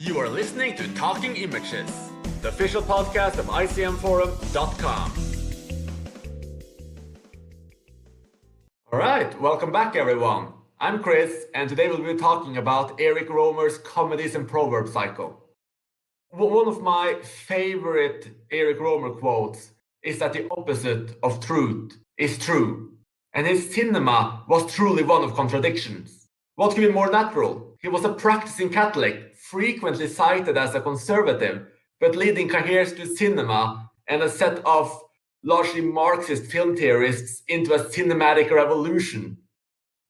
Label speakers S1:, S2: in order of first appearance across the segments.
S1: You are listening to Talking Images, the official podcast of icmforum.com. All right, welcome back everyone. I'm Chris, and today we'll be talking about Eric Rohmer's Comedies and Proverbs cycle. One of my favorite Eric Rohmer quotes is that the opposite of truth is true. And his cinema was truly one of contradictions. What could be more natural? He was a practicing Catholic, frequently cited as a conservative, but leading careers to cinema and a set of largely Marxist film theorists into a cinematic revolution.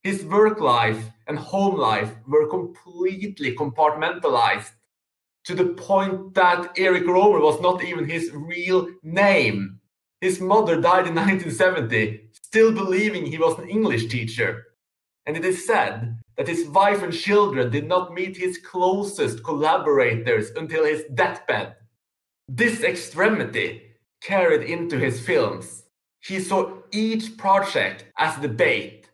S1: His work life and home life were completely compartmentalized, to the point that Eric Rohmer was not even his real name. His mother died in 1970, still believing he was an English teacher. And it is said that his wife and children did not meet his closest collaborators until his deathbed. This extremity carried into his films. He saw each project as a debate.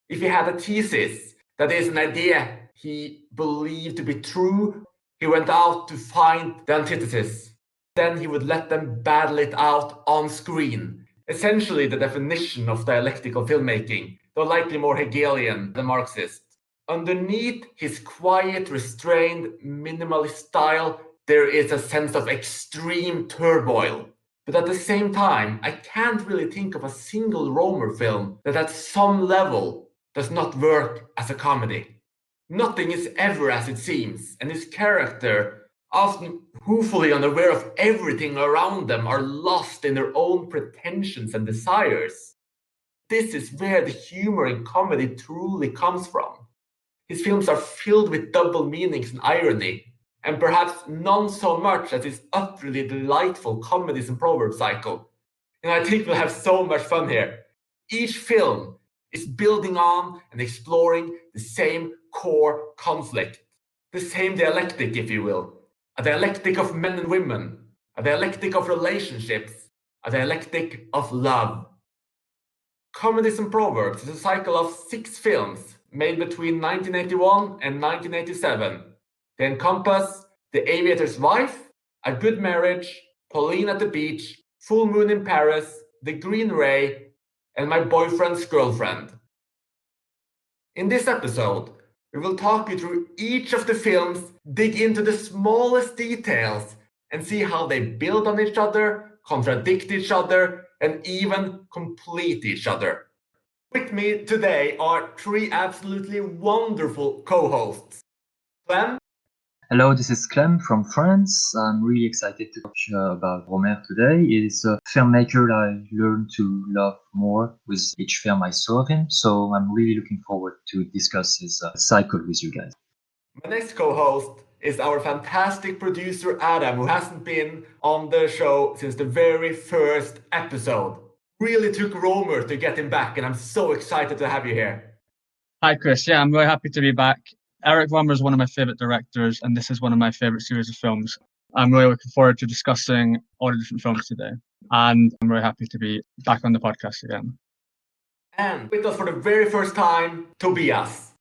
S1: If he had a thesis, that is an idea he believed to be true, he went out to find the antithesis. Then he would let them battle it out on screen. Essentially the definition of dialectical filmmaking, though likely more Hegelian than Marxist. Underneath his quiet, restrained, minimalist style, there is a sense of extreme turmoil. But at the same time, I can't really think of a single Rohmer film that at some level does not work as a comedy. Nothing is ever as it seems, and his character, often woefully unaware of everything around them, are lost in their own pretensions and desires. This is where the humor in comedy truly comes from. His films are filled with double meanings and irony, and perhaps none so much as his utterly delightful Comedies and Proverbs cycle. And I think we'll have so much fun here. Each film is building on and exploring the same core conflict, the same dialectic, if you will, a dialectic of men and women, a dialectic of relationships, a dialectic of love. Comedies and Proverbs is a cycle of 6 films made between 1981 and 1987. They encompass The Aviator's Wife, A Good Marriage, Pauline at the Beach, Full Moon in Paris, The Green Ray, and My Boyfriend's Girlfriend. In this episode, we will talk you through each of the films, dig into the smallest details, and see how they build on each other, contradict each other, and even complete each other. With me today are 3 absolutely wonderful co-hosts. Clem?
S2: Hello, this is Clem from France. I'm really excited to talk about Rohmer today. He's a filmmaker that I learned to love more with each film I saw of him, so I'm really looking forward to discuss his cycle with you guys.
S1: My next co-host is our fantastic producer Adam, who hasn't been on the show since the very first episode. Really took Rohmer to get him back, and I'm so excited to have you here.
S3: Hi, Chris. Yeah, I'm really happy to be back. Eric Rohmer is one of my favorite directors, and this is one of my favorite series of films. I'm really looking forward to discussing all the different films today, and I'm really happy to be back on the podcast again.
S1: And with us for the very first time, Tobias.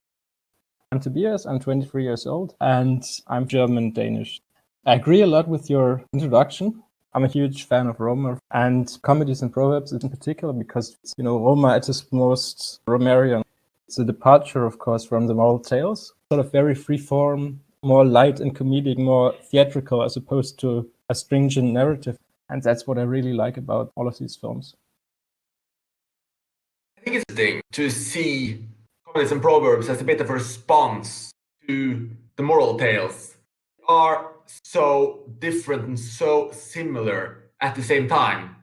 S4: I'm Tobias, I'm 23 years old, and I'm German-Danish. I agree a lot with your introduction. I'm a huge fan of Rohmer, and Comedies and Proverbs in particular, because, Rohmer at his most Romerian. It's a departure, of course, from the moral tales, sort of very free-form, more light and comedic, more theatrical, as opposed to a stringent narrative. And that's what I really like about all of these films.
S1: I think it's interesting to see Comedies and Proverbs as a bit of a response to the moral tales. They are so different and so similar at the same time.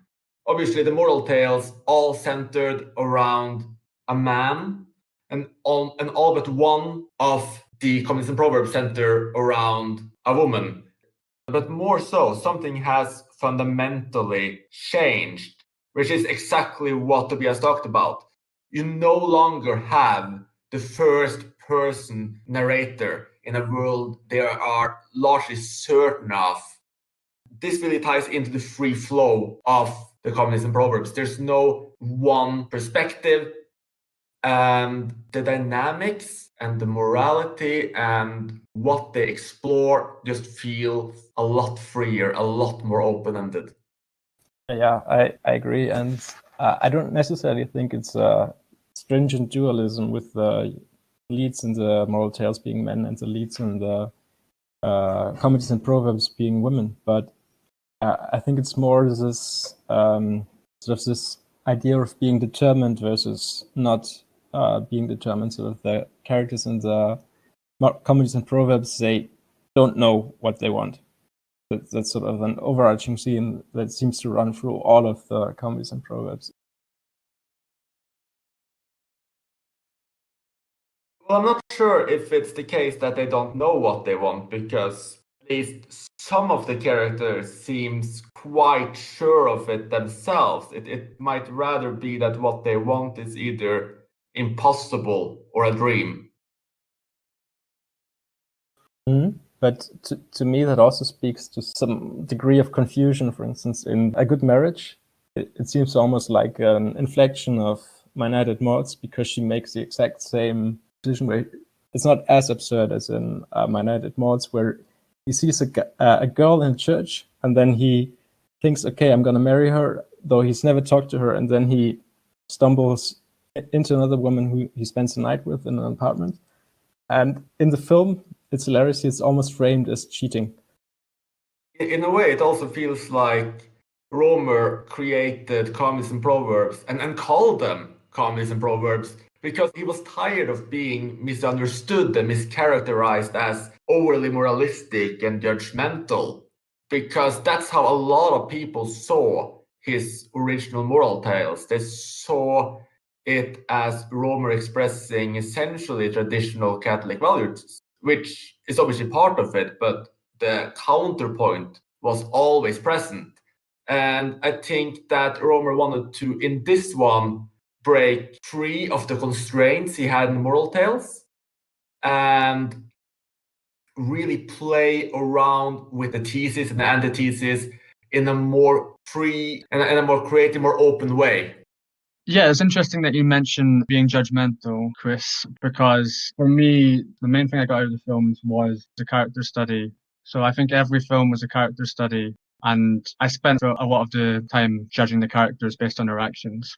S1: Obviously, the moral tales all centered around a man, and all but one of the Comedies and Proverbs center around a woman. But more so, something has fundamentally changed, which is exactly what Tobias talked about. You no longer have the first-person narrator in a world they are largely certain of. This really ties into the free flow of the Comedies and Proverbs. There's no one perspective. and the dynamics and the morality and what they explore just feel a lot freer, a lot more open-ended.
S4: Yeah, I agree. And I don't necessarily think it's a stringent dualism with the leads in the moral tales being men and the leads in the comedies and proverbs being women. But I think it's more this sort of this idea of being determined versus not being determined. So the characters in the comedies and proverbs, they don't know what they want. That's sort of an overarching theme that seems to run through all of the comedies and proverbs.
S1: Well, I'm not sure if it's the case that they don't know what they want, because at least some of the characters seems quite sure of it themselves. It might rather be that what they want is either impossible or a dream.
S4: Mm-hmm. But to me, that also speaks to some degree of confusion. For instance, in A Good Marriage, it seems almost like an inflection of My Night at Maud's, because she makes the exact same decision where it's not as absurd as in My Night at Maud's, where he sees a girl in church and then he thinks, okay, I'm going to marry her, though he's never talked to her, and then he stumbles into another woman who he spends the night with in an apartment. And in the film, it's hilarious. It's almost framed as cheating.
S1: In a way, it also feels like Rohmer created Comedies and Proverbs and called them Comedies and Proverbs because he was tired of being misunderstood and mischaracterized as overly moralistic and judgmental, because that's how a lot of people saw his original moral tales. They saw it as Rohmer expressing essentially traditional Catholic values, which is obviously part of it, but the counterpoint was always present. And I think that Rohmer wanted to, in this one, break free of the constraints he had in moral tales and really play around with the thesis and the antithesis in a more free and a more creative, more open way.
S3: Yeah, it's interesting that you mentioned being judgmental, Chris, because for me, the main thing I got out of the films was the character study. So I think every film was a character study, and I spent a lot of the time judging the characters based on their actions.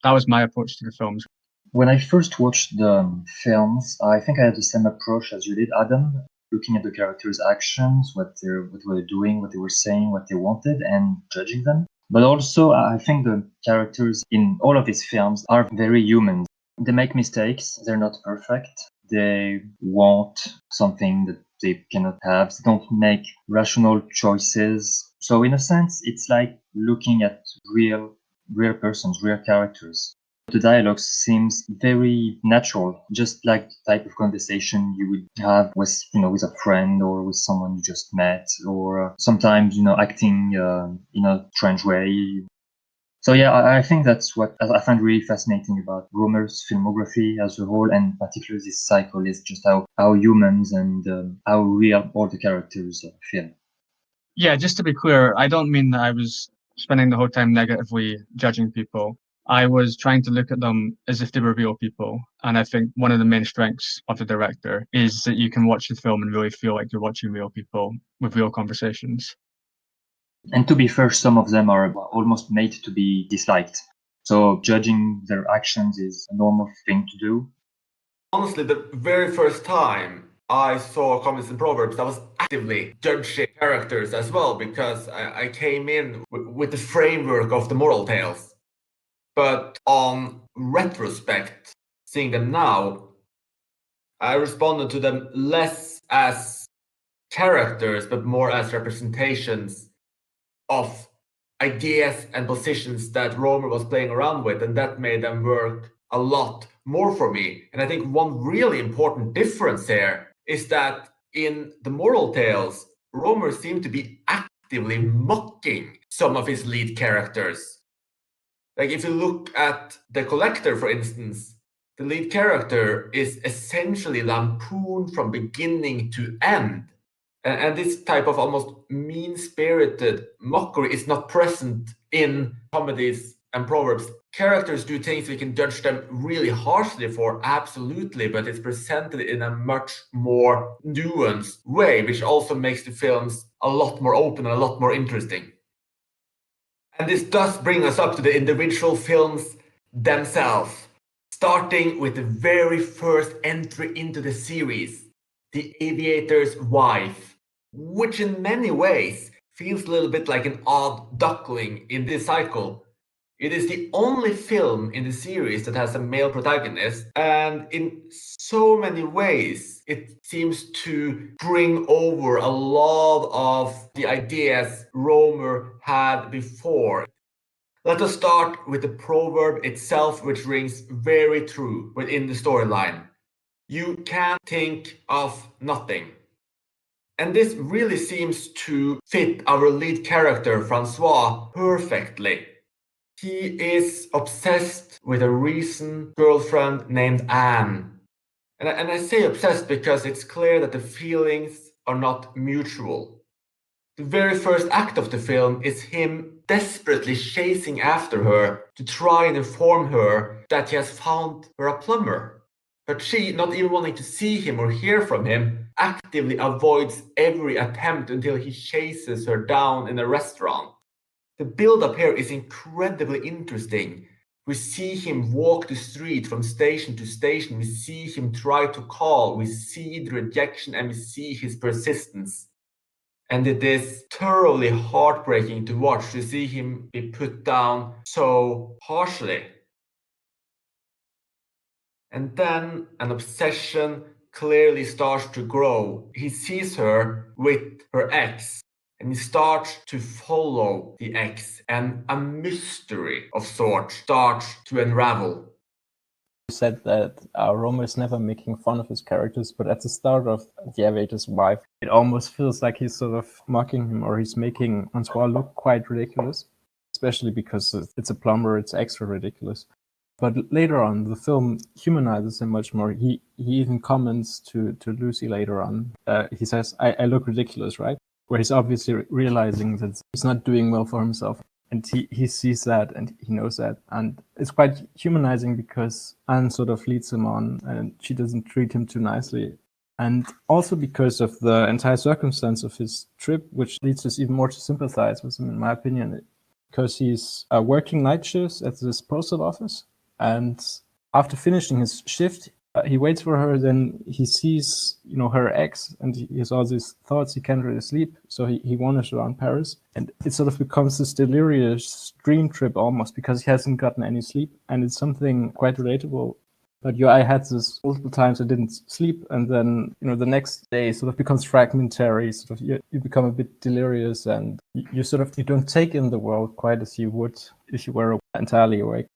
S3: That was my approach to the films.
S2: When I first watched the films, I think I had the same approach as you did, Adam, looking at the characters' actions, what they were doing, what they were saying, what they wanted, and judging them. But also, I think the characters in all of these films are very human. They make mistakes, they're not perfect, they want something that they cannot have, they don't make rational choices. So, in a sense, it's like looking at real persons, real characters. The dialogue seems very natural, just like the type of conversation you would have with, with a friend or with someone you just met, or sometimes, acting in a strange way. So yeah, I think that's what I find really fascinating about Rohmer's filmography as a whole, and particularly this cycle is just how humans and how real all the characters feel.
S3: Yeah, just to be clear, I don't mean that I was spending the whole time negatively judging people. I was trying to look at them as if they were real people. And I think one of the main strengths of the director is that you can watch the film and really feel like you're watching real people with real conversations.
S2: And to be fair, some of them are almost made to be disliked. So judging their actions is a normal thing to do.
S1: Honestly, the very first time I saw Comedies and Proverbs, I was actively judging characters as well, because I came in with the framework of the moral tales. But on retrospect, seeing them now, I responded to them less as characters, but more as representations of ideas and positions that Rohmer was playing around with, and that made them work a lot more for me. And I think one really important difference here is that in the moral tales, Rohmer seemed to be actively mocking some of his lead characters. Like if you look at The Collector, for instance, the lead character is essentially lampooned from beginning to end. And this type of almost mean-spirited mockery is not present in Comedies and Proverbs, characters do things we can judge them really harshly for, absolutely, but it's presented in a much more nuanced way, which also makes the films a lot more open and a lot more interesting. And this does bring us up to the individual films themselves, starting with the very first entry into the series, The Aviator's Wife, which in many ways feels a little bit like an odd duckling in this cycle. It is the only film in the series that has a male protagonist, and in so many ways, it seems to bring over a lot of the ideas Rohmer had before. Let us start with the proverb itself, which rings very true within the storyline. You can't think of nothing. And this really seems to fit our lead character, Francois, perfectly. He is obsessed with a recent girlfriend named Anne. And I say obsessed because it's clear that the feelings are not mutual. The very first act of the film is him desperately chasing after her to try and inform her that he has found her a plumber. But she, not even wanting to see him or hear from him, actively avoids every attempt until he chases her down in a restaurant. The build-up here is incredibly interesting. We see him walk the street from station to station. We see him try to call. We see the rejection and we see his persistence. And it is thoroughly heartbreaking to watch to see him be put down so harshly. And then an obsession clearly starts to grow. He sees her with her ex. And he starts to follow the ex, and a mystery of sorts starts to unravel.
S4: You said that Rohmer is never making fun of his characters, but at the start of The Aviator's Wife, it almost feels like he's sort of mocking him, or he's making Francois look quite ridiculous, especially because it's a plumber, it's extra ridiculous. But later on, the film humanizes him much more. He even comments to Lucy later on. He says, I look ridiculous, right? Where he's obviously realizing that he's not doing well for himself. And he sees that and he knows that. And it's quite humanizing because Anne sort of leads him on and she doesn't treat him too nicely. And also because of the entire circumstance of his trip, which leads us even more to sympathize with him, in my opinion, because he's working night shifts at this postal office. And after finishing his shift, he waits for her, then he sees, her ex, and he has all these thoughts, he can't really sleep, so he wanders around Paris, and it sort of becomes this delirious dream trip almost, because he hasn't gotten any sleep, and it's something quite relatable. But I had this multiple times I didn't sleep, and then, the next day sort of becomes fragmentary, sort of you become a bit delirious, and you don't take in the world quite as you would if you were entirely awake.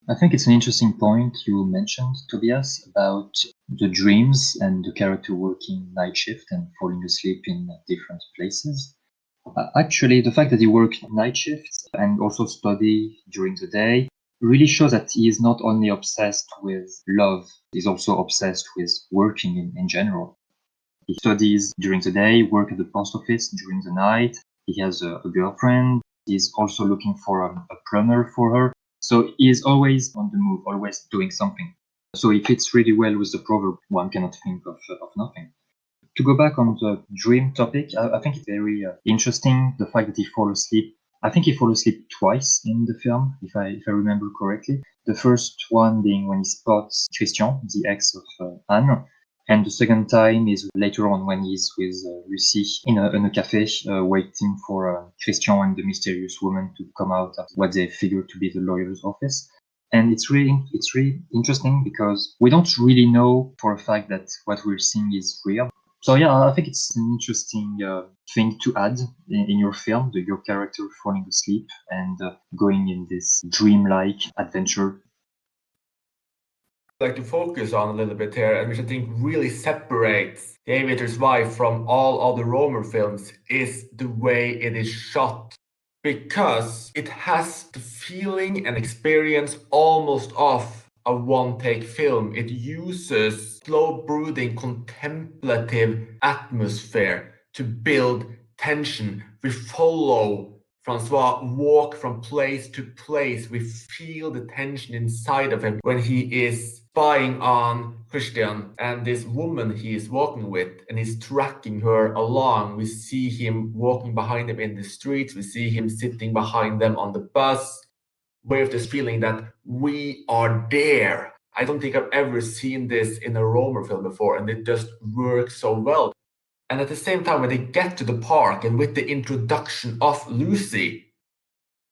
S2: I think it's an interesting point you mentioned, Tobias, about the dreams and the character working night shift and falling asleep in different places. Actually, the fact that he works night shifts and also study during the day really shows that he is not only obsessed with love, he's also obsessed with working in general. He studies during the day, works at the post office during the night. He has a girlfriend. He's also looking for a plumber for her. So he is always on the move, always doing something. So it fits really well with the proverb, one cannot think of nothing. To go back on the dream topic, I think it's very interesting, the fact that he falls asleep. I think he falls asleep twice in the film, if I remember correctly. The first one being when he spots Christian, the ex of Anne. And the second time is later on when he's with Lucy in a cafe, waiting for Christian and the mysterious woman to come out at what they figure to be the lawyer's office. And it's really interesting because we don't really know for a fact that what we're seeing is real. So yeah, I think it's an interesting thing to add in your film, your character falling asleep and going in this dreamlike adventure.
S1: Like to focus on a little bit here, and which I think really separates The Aviator's Wife from all other Rohmer films, is the way it is shot. Because it has the feeling and experience almost of a one-take film. It uses slow brooding, contemplative atmosphere to build tension. We follow Francois walk from place to place. We feel the tension inside of him when he is spying on Christian and this woman he is walking with, and he's tracking her along. We see him walking behind him in the streets. We see him sitting behind them on the bus. We have this feeling that we are there. I don't think I've ever seen this in a Rohmer film before, and it just works so well. And at the same time, when they get to the park and with the introduction of Lucy,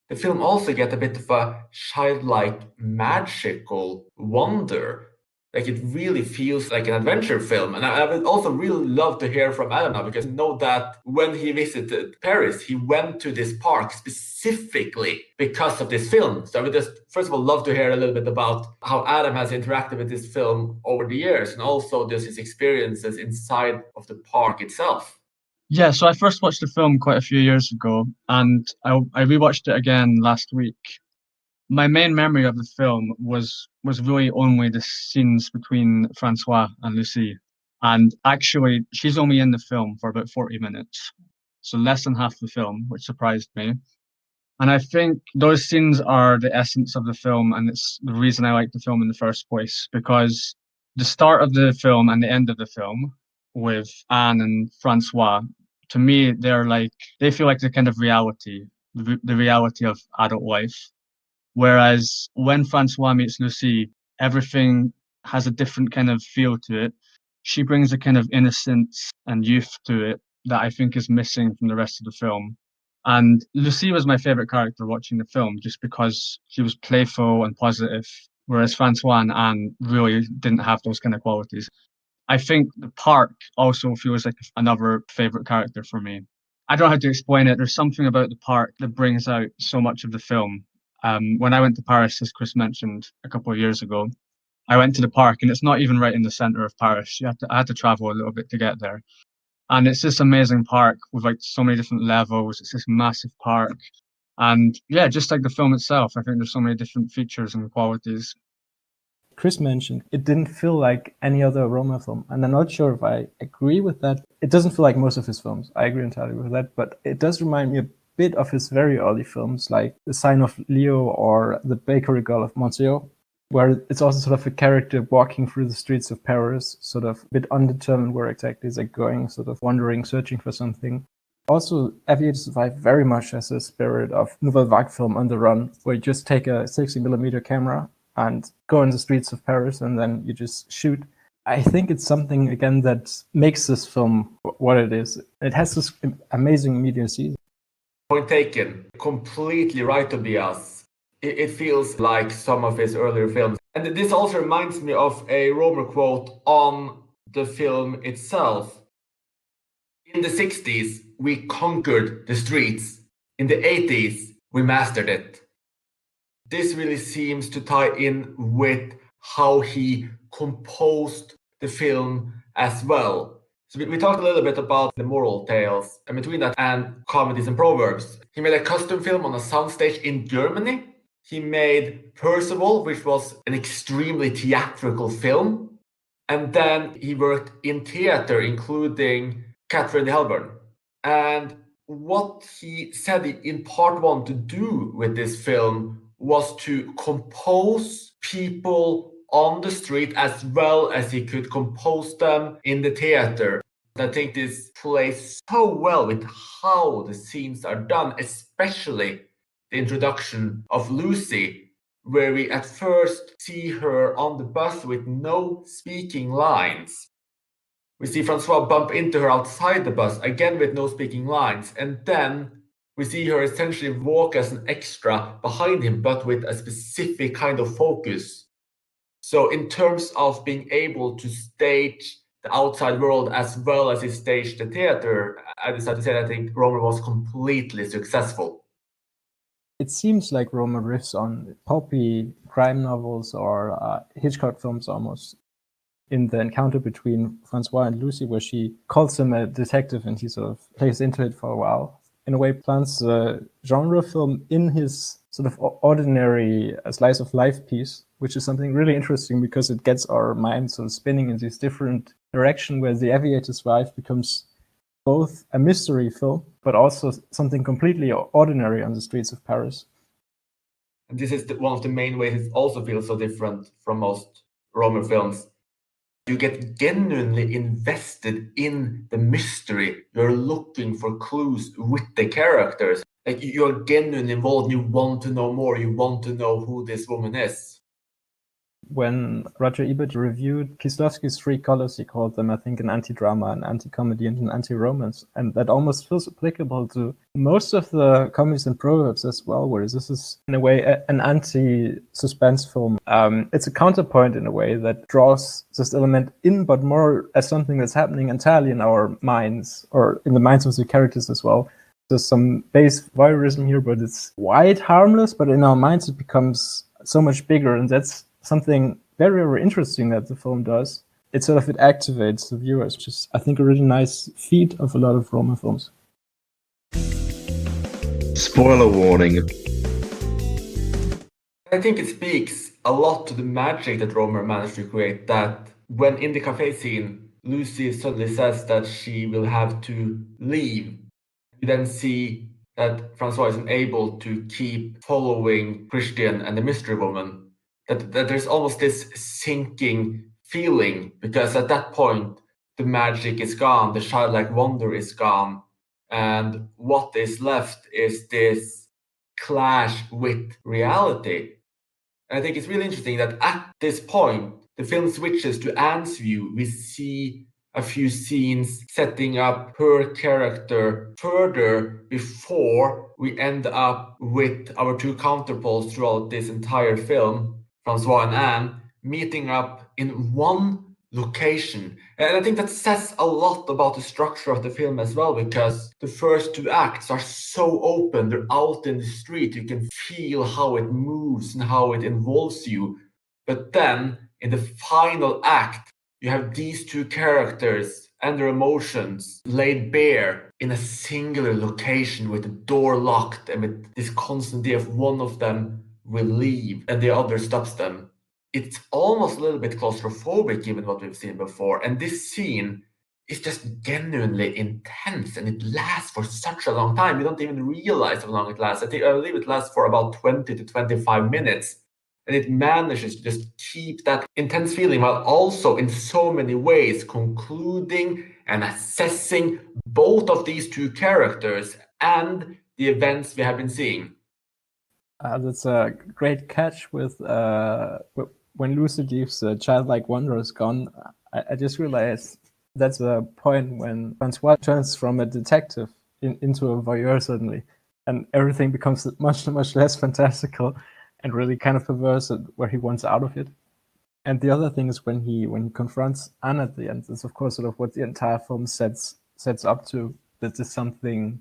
S1: the film also gets a bit of a childlike, magical wonder. Like, it really feels like an adventure film. And I would also really love to hear from Adam now, because I know that when he visited Paris, he went to this park specifically because of this film. So I would just, first of all, love to hear a little bit about how Adam has interacted with this film over the years, and also just his experiences inside of the park itself.
S3: Yeah, so I first watched the film quite a few years ago, and I rewatched it again last week. My main memory of the film was really only the scenes between Francois and Lucie. And actually, she's only in the film for about 40 minutes, so less than half the film, which surprised me. And I think those scenes are the essence of the film, and it's the reason I like the film in the first place, because the start of the film and the end of the film with Anne and Francois, to me, they feel like the kind of reality, the reality of adult life. Whereas when Francois meets Lucie, everything has a different kind of feel to it. She brings a kind of innocence and youth to it that I think is missing from the rest of the film. And Lucie was my favorite character watching the film just because she was playful and positive, whereas Francois and Anne really didn't have those kind of qualities. I think the park also feels like another favorite character for me. I don't know how to explain it. There's something about the park that brings out so much of the film. When I went to Paris, as Chris mentioned a couple of years ago, I went to the park, and it's not even right in the center of Paris. I had to travel a little bit to get there. And it's this amazing park with like so many different levels. It's this massive park. And yeah, just like the film itself, I think there's so many different features and qualities.
S4: Chris mentioned it didn't feel like any other Rohmer film, and I'm not sure if I agree with that. It doesn't feel like most of his films. I agree entirely with that, but it does remind me a bit of his very early films, like The Sign of Leo or The Bakery Girl of Monsieur, where it's also sort of a character walking through the streets of Paris, sort of a bit undetermined where exactly is it going, sort of wandering, searching for something. Also, Aviator survived very much as a spirit of Nouvelle Vague film on the run, where you just take a 60mm camera and go in the streets of Paris, and then you just shoot. I think it's something, again, that makes this film what it is. It has this amazing immediacy.
S1: Point taken. Completely right, Tobias. It feels like some of his earlier films. And this also reminds me of a Rohmer quote on the film itself. In the 60s, we conquered the streets. In the 80s, we mastered it. This really seems to tie in with how he composed the film as well. So we talked a little bit about the moral tales, and between that and Comedies and Proverbs. He made a custom film on a soundstage in Germany. He made Percival, which was an extremely theatrical film. And then he worked in theater, including Catherine the Hellburn. And what he said in part one to do with this film was to compose people on the street as well as he could compose them in the theater. I think this plays so well with how the scenes are done, especially the introduction of Lucy, where we at first see her on the bus with no speaking lines. We see Francois bump into her outside the bus, again with no speaking lines, and then we see her essentially walk as an extra behind him, but with a specific kind of focus. So in terms of being able to stage the outside world as well as he staged the theater, I decided to say that I think Rohmer was completely successful.
S4: It seems like Rohmer riffs on pulpy crime novels or Hitchcock films almost. In the encounter between Francois and Lucy, where she calls him a detective and he sort of plays into it for a while, in a way plants the genre film in his sort of ordinary slice of life piece, which is something really interesting because it gets our minds sort of spinning in this different direction, where The Aviator's Wife becomes both a mystery film but also something completely ordinary on the streets of Paris.
S1: And this is one of the main ways it also feels so different from most Rohmer films. You get genuinely invested in the mystery. You're looking for clues with the characters. Like, you're genuinely involved. You want to know more. You want to know who this woman is.
S4: When Roger Ebert reviewed Kieslowski's three colors, he called them, I think, an anti-drama, an anti-comedy, and an anti-romance. And that almost feels applicable to most of the comedies and proverbs as well, whereas this is, in a way, an anti-suspense film. It's a counterpoint, in a way, that draws this element in, but more as something that's happening entirely in our minds, or in the minds of the characters as well. There's some base voyeurism here, but it's quite harmless, but in our minds it becomes so much bigger, and that's something very, very interesting that the film does. It activates the viewers, which is, I think, a really nice feat of a lot of Rohmer films.
S5: Spoiler warning.
S1: I think it speaks a lot to the magic that Rohmer managed to create, that when in the cafe scene, Lucy suddenly says that she will have to leave. You then see that Francois isn't able to keep following Christian and the mystery woman. That there's almost this sinking feeling, because at that point the magic is gone, the childlike wonder is gone, and what is left is this clash with reality. And I think it's really interesting that at this point the film switches to Anne's view. We see a few scenes setting up her character further before we end up with our two counterpoles throughout this entire film, Francois and Anne, meeting up in one location. And I think that says a lot about the structure of the film as well, because the first two acts are so open. They're out in the street. You can feel how it moves and how it involves you. But then in the final act, you have these two characters and their emotions laid bare in a singular location with the door locked, and with this constant idea of one of them will leave and the other stops them. It's almost a little bit claustrophobic given what we've seen before. And this scene is just genuinely intense, and it lasts for such a long time. You don't even realize how long it lasts. I believe it lasts for about 20 to 25 minutes. And it manages to just keep that intense feeling while also in so many ways concluding and assessing both of these two characters and the events we have been seeing.
S4: That's a great catch with when Lucy leaves, the childlike wonder is gone. I just realized that's a point when Francois turns from a detective into a voyeur suddenly, and everything becomes much, much less fantastical and really kind of perverse where he wants out of it. And the other thing is when he confronts Anne at the end, is of course sort of what the entire film sets up to, that there's something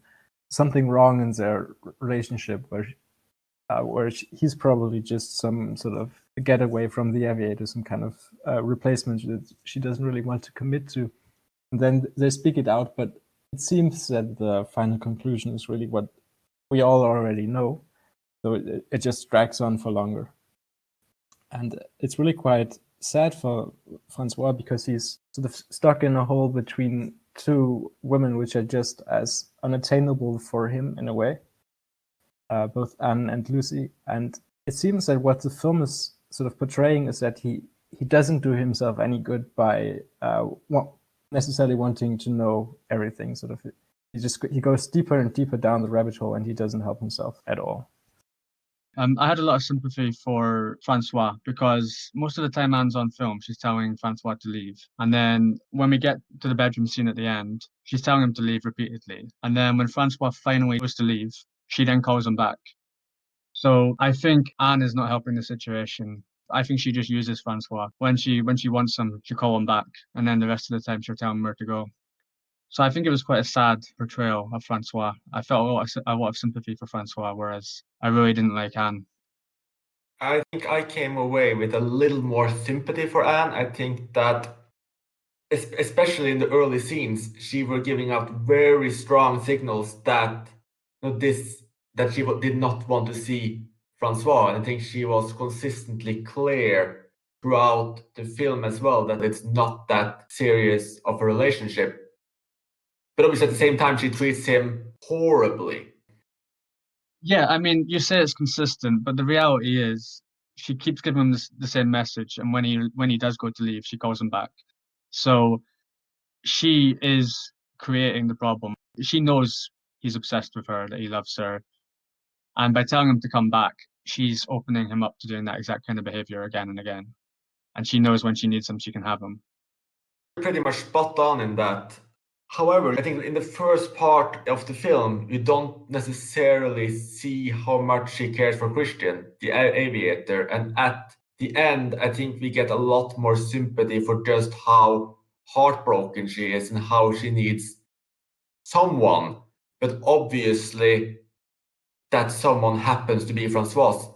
S4: wrong in their relationship, where he's probably just some sort of getaway from the Aviator, some kind of replacement that she doesn't really want to commit to. And then they speak it out, but it seems that the final conclusion is really what we all already know. So it just drags on for longer. And it's really quite sad for Francois, because he's sort of stuck in a hole between two women which are just as unattainable for him in a way, both Anne and Lucy. And it seems that what the film is sort of portraying is that he doesn't do himself any good by necessarily wanting to know everything. Sort of, he goes deeper and deeper down the rabbit hole, and he doesn't help himself at all.
S3: I had a lot of sympathy for Francois, because most of the time Anne's on film, she's telling Francois to leave. And then when we get to the bedroom scene at the end, she's telling him to leave repeatedly. And then when Francois finally goes to leave, she then calls him back. So I think Anne is not helping the situation. I think she just uses Francois. When she wants him, she'll call him back. And then the rest of the time she'll tell him where to go. So I think it was quite a sad portrayal of Francois. I felt a lot of sympathy for Francois, whereas I really didn't like Anne.
S1: I think I came away with a little more sympathy for Anne. I think that, especially in the early scenes, she were giving out very strong signals that that she did not want to see Francois. And I think she was consistently clear throughout the film as well that it's not that serious of a relationship. But obviously at the same time, she treats him horribly.
S3: Yeah, I mean, you say it's consistent, but the reality is she keeps giving him the same message, and when he does go to leave, she calls him back. So she is creating the problem. She knows he's obsessed with her, that he loves her, and by telling him to come back, she's opening him up to doing that exact kind of behavior again and again. And she knows when she needs him, she can have him.
S1: Pretty much spot on in that. However, I think in the first part of the film, you don't necessarily see how much she cares for Christian, the aviator. And at the end, I think we get a lot more sympathy for just how heartbroken she is and how she needs someone. But obviously, that someone happens to be Francois.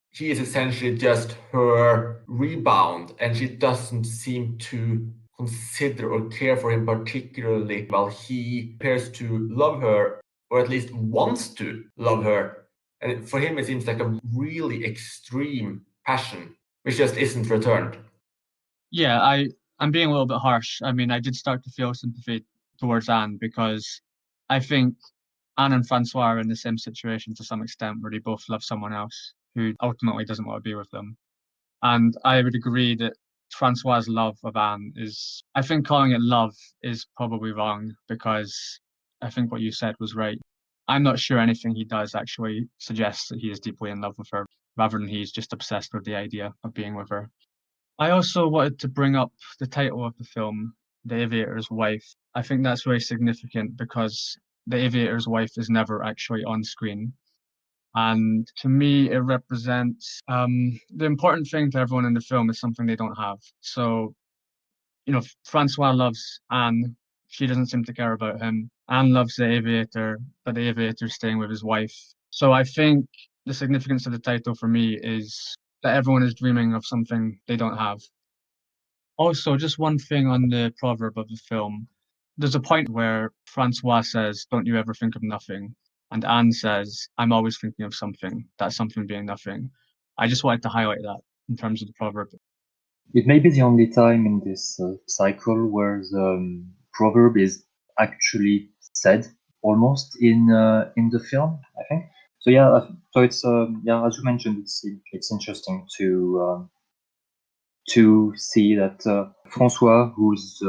S1: He is essentially just her rebound, and she doesn't seem to consider or care for him particularly, while he appears to love her, or at least wants to love her. And for him, it seems like a really extreme passion, which just isn't returned.
S3: Yeah, I'm being a little bit harsh. I mean, I did start to feel sympathy towards Anne because I think Anne and Francois are in the same situation to some extent where they both love someone else who ultimately doesn't want to be with them. And I would agree that Francois' love of Anne is, I think calling it love is probably wrong because I think what you said was right. I'm not sure anything he does actually suggests that he is deeply in love with her, rather than he's just obsessed with the idea of being with her. I also wanted to bring up the title of the film, The Aviator's Wife. I think that's very significant because the aviator's wife is never actually on screen. And to me, it represents the important thing to everyone in the film is something they don't have. So, Francois loves Anne. She doesn't seem to care about him. Anne loves the aviator, but the aviator's staying with his wife. So I think the significance of the title for me is that everyone is dreaming of something they don't have. Also, just one thing on the proverb of the film. There's a point where Francois says, "Don't you ever think of nothing?" And Anne says, "I'm always thinking of something, that something being nothing." I just wanted to highlight that in terms of the proverb.
S2: It may be the only time in this cycle where the proverb is actually said almost in the film, I think. So yeah, so it's yeah, as you mentioned, it's interesting to see that Francois, who's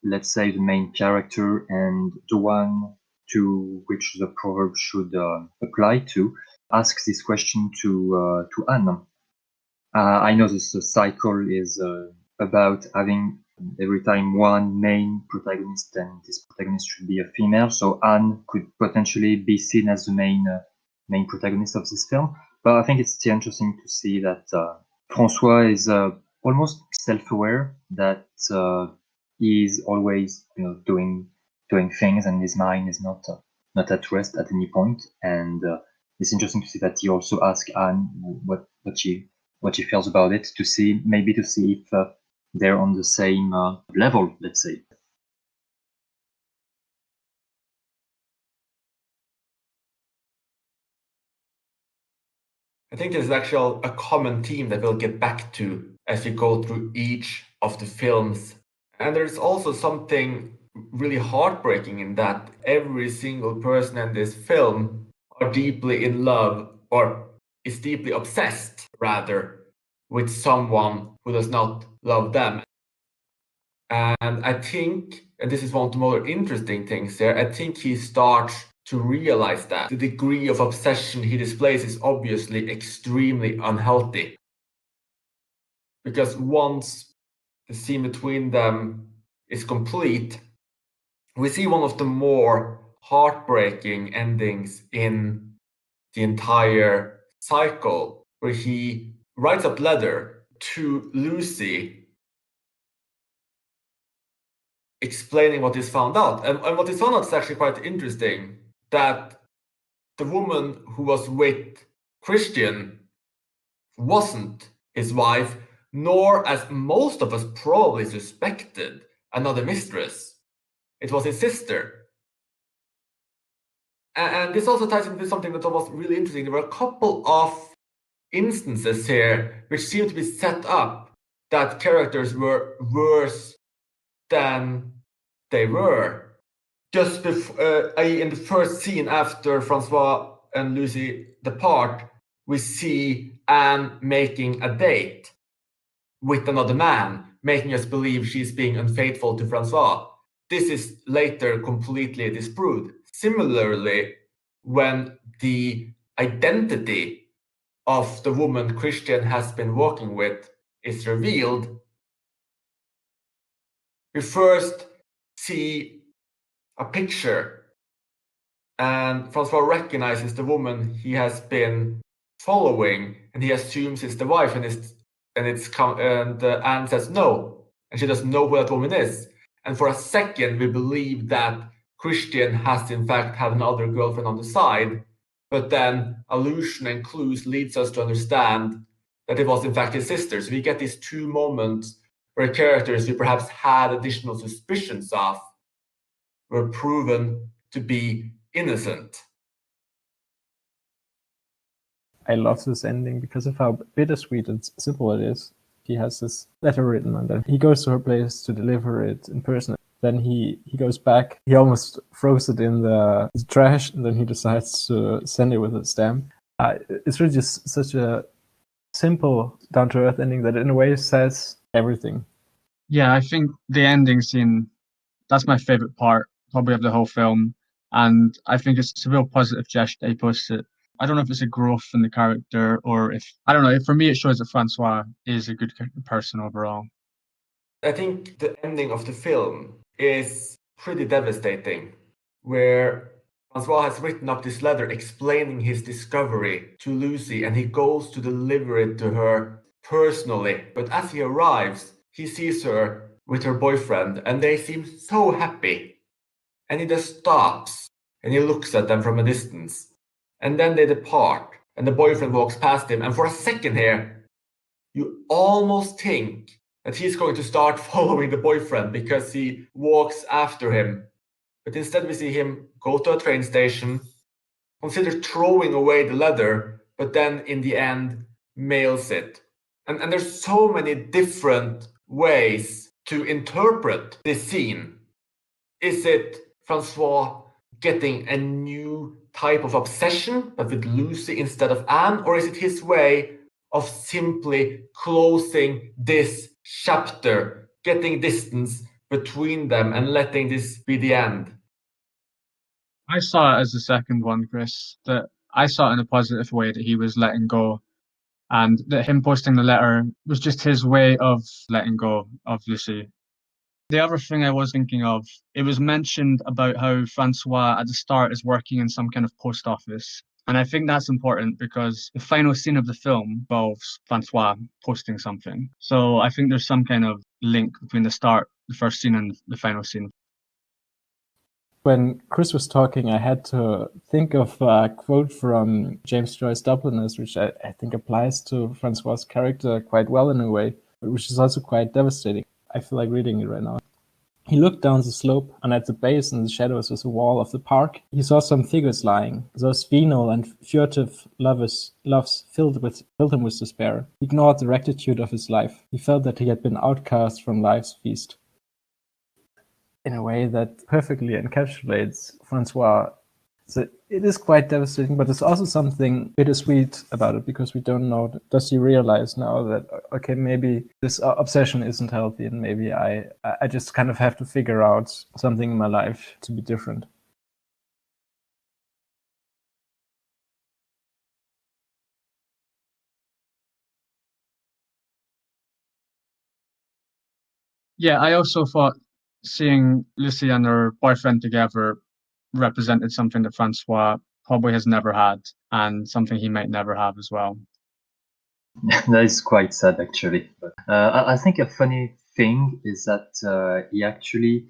S2: let's say the main character and the one to which the proverb should apply to, asks this question to Anne. I know this cycle is about having every time one main protagonist, and this protagonist should be a female. So Anne could potentially be seen as the main protagonist of this film. But I think it's still interesting to see that Francois is almost self-aware that he's always doing things, and his mind is not at rest at any point. And it's interesting to see that he also asks Anne what she feels about it, to see if they're on the same level, let's say.
S1: I think there's actually a common theme that we'll get back to as we go through each of the films. And there's also something really heartbreaking in that every single person in this film are deeply in love, or is deeply obsessed, rather, with someone who does not love them. And I think, and this is one of the more interesting things here, I think he starts to realize that the degree of obsession he displays is obviously extremely unhealthy. Because once the scene between them is complete, we see one of the more heartbreaking endings in the entire cycle, where he writes a letter to Lucy explaining what he's found out. And what he's found out is actually quite interesting, that the woman who was with Christian wasn't his wife, nor, as most of us probably suspected, another mistress. It was his sister. And this also ties into something that was really interesting. There were a couple of instances here which seemed to be set up that characters were worse than they were. just before, in the first scene after Francois and Lucy depart, we see Anne making a date with another man, making us believe she's being unfaithful to Francois. This is later completely disproved. Similarly, when the identity of the woman Christian has been working with is revealed, we first see a picture, and Francois recognizes the woman he has been following, and he assumes it's the wife, and Anne says no, and she doesn't know who that woman is. And for a second, we believe that Christian has in fact had another girlfriend on the side, but then allusion and clues leads us to understand that it was in fact his sister. So we get these two moments where characters we perhaps had additional suspicions of were proven to be innocent.
S4: I love this ending because of how bittersweet and simple it is. He has this letter written, and then he goes to her place to deliver it in person. Then he goes back. He almost throws it in the trash, and then he decides to send it with a stamp. It's really just such a simple, down-to-earth ending that in a way says everything.
S3: Yeah, I think the ending scene, that's my favorite part, probably of the whole film. And I think it's a real positive gesture he posts it. I don't know if it's a growth in the character or if, I don't know, for me it shows that Francois is a good person overall.
S1: I think the ending of the film is pretty devastating, where Francois has written up this letter explaining his discovery to Lucy, and he goes to deliver it to her personally. But as he arrives, he sees her with her boyfriend, and they seem so happy. And he just stops, and he looks at them from a distance. And then they depart, and the boyfriend walks past him, and for a second here, you almost think that he's going to start following the boyfriend because he walks after him. But instead we see him go to a train station, consider throwing away the letter, but then in the end mails it. And there's so many different ways to interpret this scene. Is it Francois getting a new type of obsession, but with Lucy instead of Anne? Or is it his way of simply closing this chapter, getting distance between them and letting this be the end?
S3: I saw it as the second one, Chris, that I saw it in a positive way that he was letting go and that him posting the letter was just his way of letting go of Lucy. The other thing I was thinking of, it was mentioned about how Francois at the start is working in some kind of post office. And I think that's important because the final scene of the film involves Francois posting something. So I think there's some kind of link between the start, the first scene, and the final scene.
S4: When Chris was talking, I had to think of a quote from James Joyce Dubliners, which I think applies to Francois' character quite well in a way, which is also quite devastating. I feel like reading it right now. He looked down the slope, and at the base in the shadows was a wall of the park. He saw some figures lying. Those venal and furtive loves filled him with despair. He ignored the rectitude of his life. He felt that he had been outcast from life's feast. In a way that perfectly encapsulates Francois. So it is quite devastating, but there's also something bittersweet about it because we don't know, does he realize now that, okay, maybe this obsession isn't healthy and maybe I just kind of have to figure out something in my life to be different.
S3: Yeah, I also thought seeing Lucy and her boyfriend together represented something that Francois probably has never had and something he might never have as well.
S2: That is quite sad, actually. But I think a funny thing is that he actually,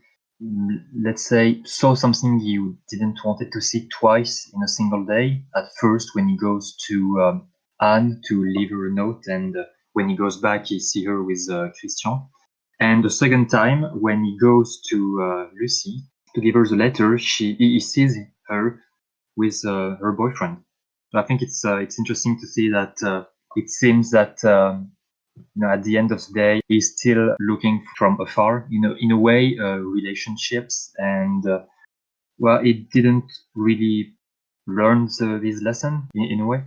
S2: let's say, saw something he didn't wanted to see twice in a single day. At first, when he goes to Anne to leave her a note, and when he goes back, he see her with Christian. And the second time, when he goes to Lucy to give her the letter, he sees her with her boyfriend. So I think it's interesting to see that it seems that at the end of the day, he's still looking from afar. In a way, relationships and Well, it didn't really learn this lesson in a way.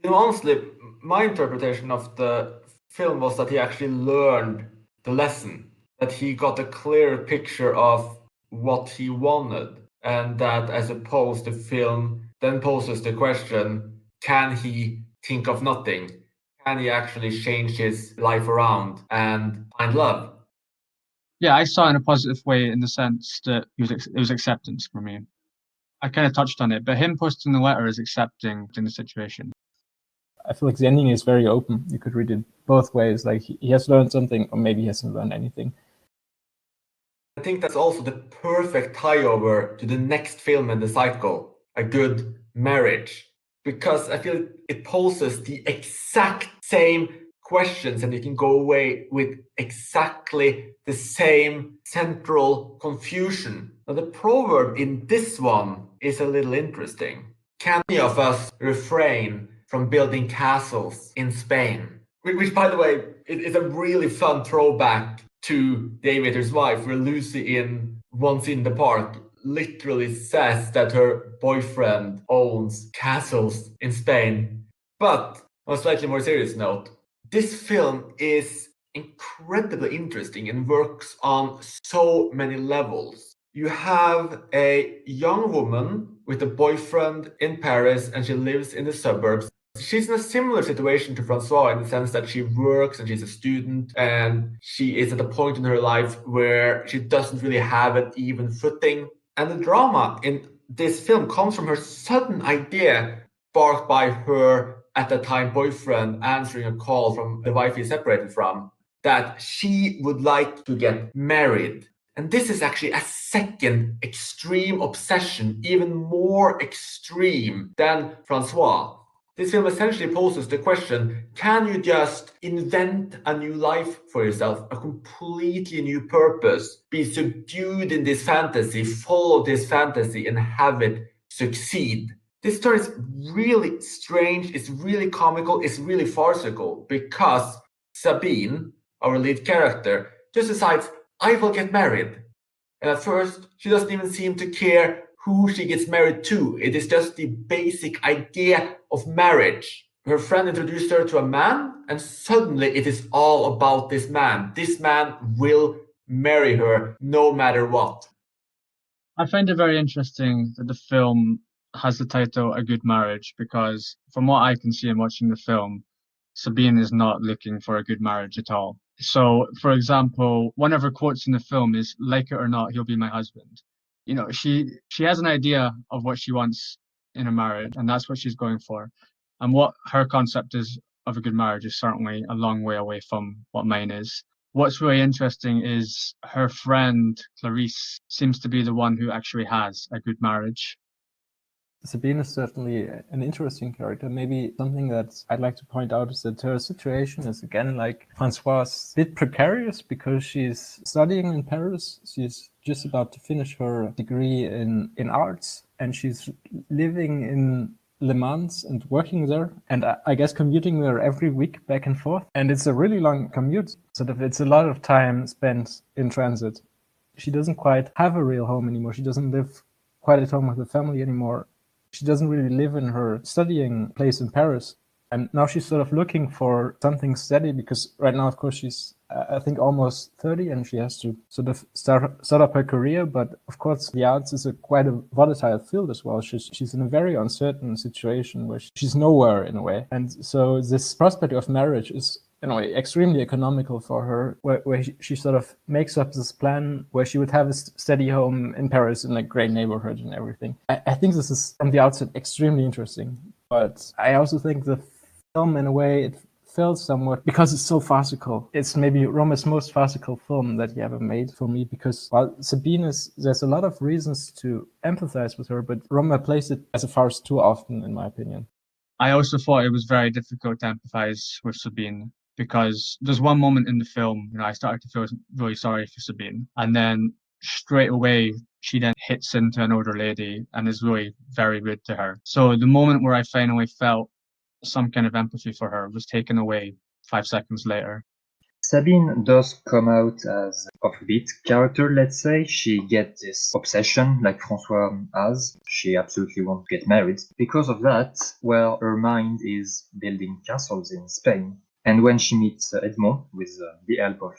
S1: Honestly, my interpretation of the film was that he actually learned the lesson, that he got a clear picture of what he wanted, and that as opposed the film then poses the question, can he think of nothing? Can he actually change his life around and find love?
S3: Yeah, I saw it in a positive way in the sense that it was acceptance for me. I kind of touched on it, but him posting the letter is accepting the situation.
S4: I feel like the ending is very open. You could read it both ways. Like he has learned something, or maybe he hasn't learned anything.
S1: I think that's also the perfect tie-over to the next film in the cycle, A Good Marriage, because I feel it poses the exact same questions and you can go away with exactly the same central confusion. Now, the proverb in this one is a little interesting. Can any of us refrain from building castles in Spain? Which, by the way, is a really fun throwback to the Aviator's wife, where Lucy in Once in the Park literally says that her boyfriend owns castles in Spain. But on a slightly more serious note, this film is incredibly interesting and works on so many levels. You have a young woman with a boyfriend in Paris and she lives in the suburbs. She's in a similar situation to Francois in the sense that she works and she's a student and she is at a point in her life where she doesn't really have an even footing. And the drama in this film comes from her sudden idea, sparked by her at the time boyfriend answering a call from the wife he's separated from, that she would like to get married. And this is actually a second extreme obsession, even more extreme than Francois. This film essentially poses the question, can you just invent a new life for yourself, a completely new purpose, be subdued in this fantasy, follow this fantasy, and have it succeed? This story is really strange, it's really comical, it's really farcical, because Sabine, our lead character, just decides, I will get married. And at first, she doesn't even seem to care who she gets married to. It is just the basic idea of marriage. Her friend introduced her to a man, and suddenly it is all about this man. This man will marry her no matter what.
S3: I find it very interesting that the film has the title A Good Marriage because, from what I can see in watching the film, Sabine is not looking for a good marriage at all. So, for example, one of her quotes in the film is, like it or not, he'll be my husband. You know, she has an idea of what she wants in a marriage, and that's what she's going for. And what her concept is of a good marriage is certainly a long way away from what mine is. What's really interesting is her friend Clarice seems to be the one who actually has a good marriage.
S4: Sabine is certainly an interesting character. Maybe something that I'd like to point out is that her situation is, again, like Francois, a bit precarious because she's studying in Paris. She's just about to finish her degree in arts, and she's living in Le Mans and working there, and I guess commuting there every week back and forth. And it's a really long commute. It's a lot of time spent in transit. She doesn't quite have a real home anymore. She doesn't live quite at home with her family anymore. She doesn't really live in her studying place in Paris. And now she's sort of looking for something steady because right now, of course, she's, I think, almost 30 and she has to sort of start up her career. But of course, the arts is quite a volatile field as well. She's in a very uncertain situation where she's nowhere in a way. And so this prospect of marriage is, in a way, extremely economical for her, where she sort of makes up this plan where she would have a steady home in Paris in a great neighborhood and everything. I think this is, from the outset, extremely interesting. But I also think the film, in a way, it felt somewhat, because it's so farcical. It's maybe Rohmer's most farcical film that he ever made for me, because while Sabine is, there's a lot of reasons to empathize with her, but Rohmer plays it as a farce too often, in my opinion.
S3: I also thought it was very difficult to empathize with Sabine because there's one moment in the film, I started to feel really sorry for Sabine. And then straight away, she then hits into an older lady and is really very rude to her. So the moment where I finally felt some kind of empathy for her was taken away 5 seconds later.
S2: Sabine does come out as a offbeat character, let's say. She gets this obsession like Francois has. She absolutely wants to get married. Because of that, well, her mind is building castles in Spain. And when she meets Edmond, with the help of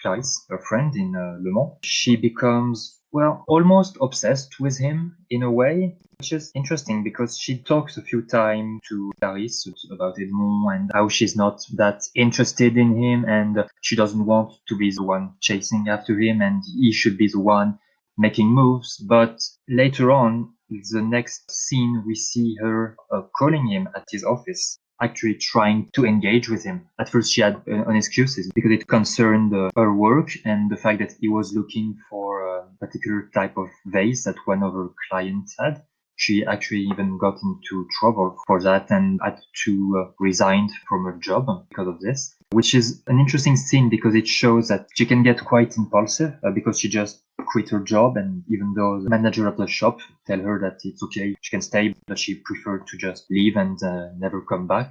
S2: Clarisse, her friend in Le Mans, she becomes, well, almost obsessed with him in a way, which is interesting because she talks a few times to Clarisse about Edmond and how she's not that interested in him and she doesn't want to be the one chasing after him and he should be the one making moves. But later on, the next scene, we see her calling him at his office, actually trying to engage with him. At first, she had an excuses because it concerned her work and the fact that he was looking for a particular type of vase that one of her clients had. She actually even got into trouble for that and had to resign from her job because of this, which is an interesting scene because it shows that she can get quite impulsive because she just quit her job, and even though the manager of the shop tell her that it's okay, she can stay, but she preferred to just leave and never come back.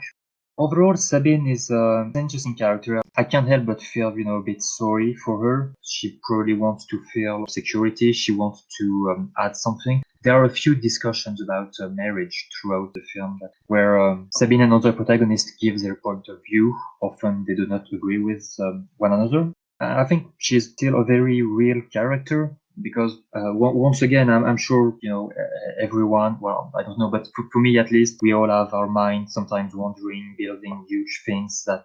S2: Overall, Sabine is an interesting character. I can't help but feel, a bit sorry for her. She probably wants to feel security. She wants to add something. There are a few discussions about marriage throughout the film where Sabine and other protagonists give their point of view. Often they do not agree with one another. I think she's still a very real character because once again, I'm sure, everyone, well, I don't know, but for me at least, we all have our mind sometimes wandering, building huge things that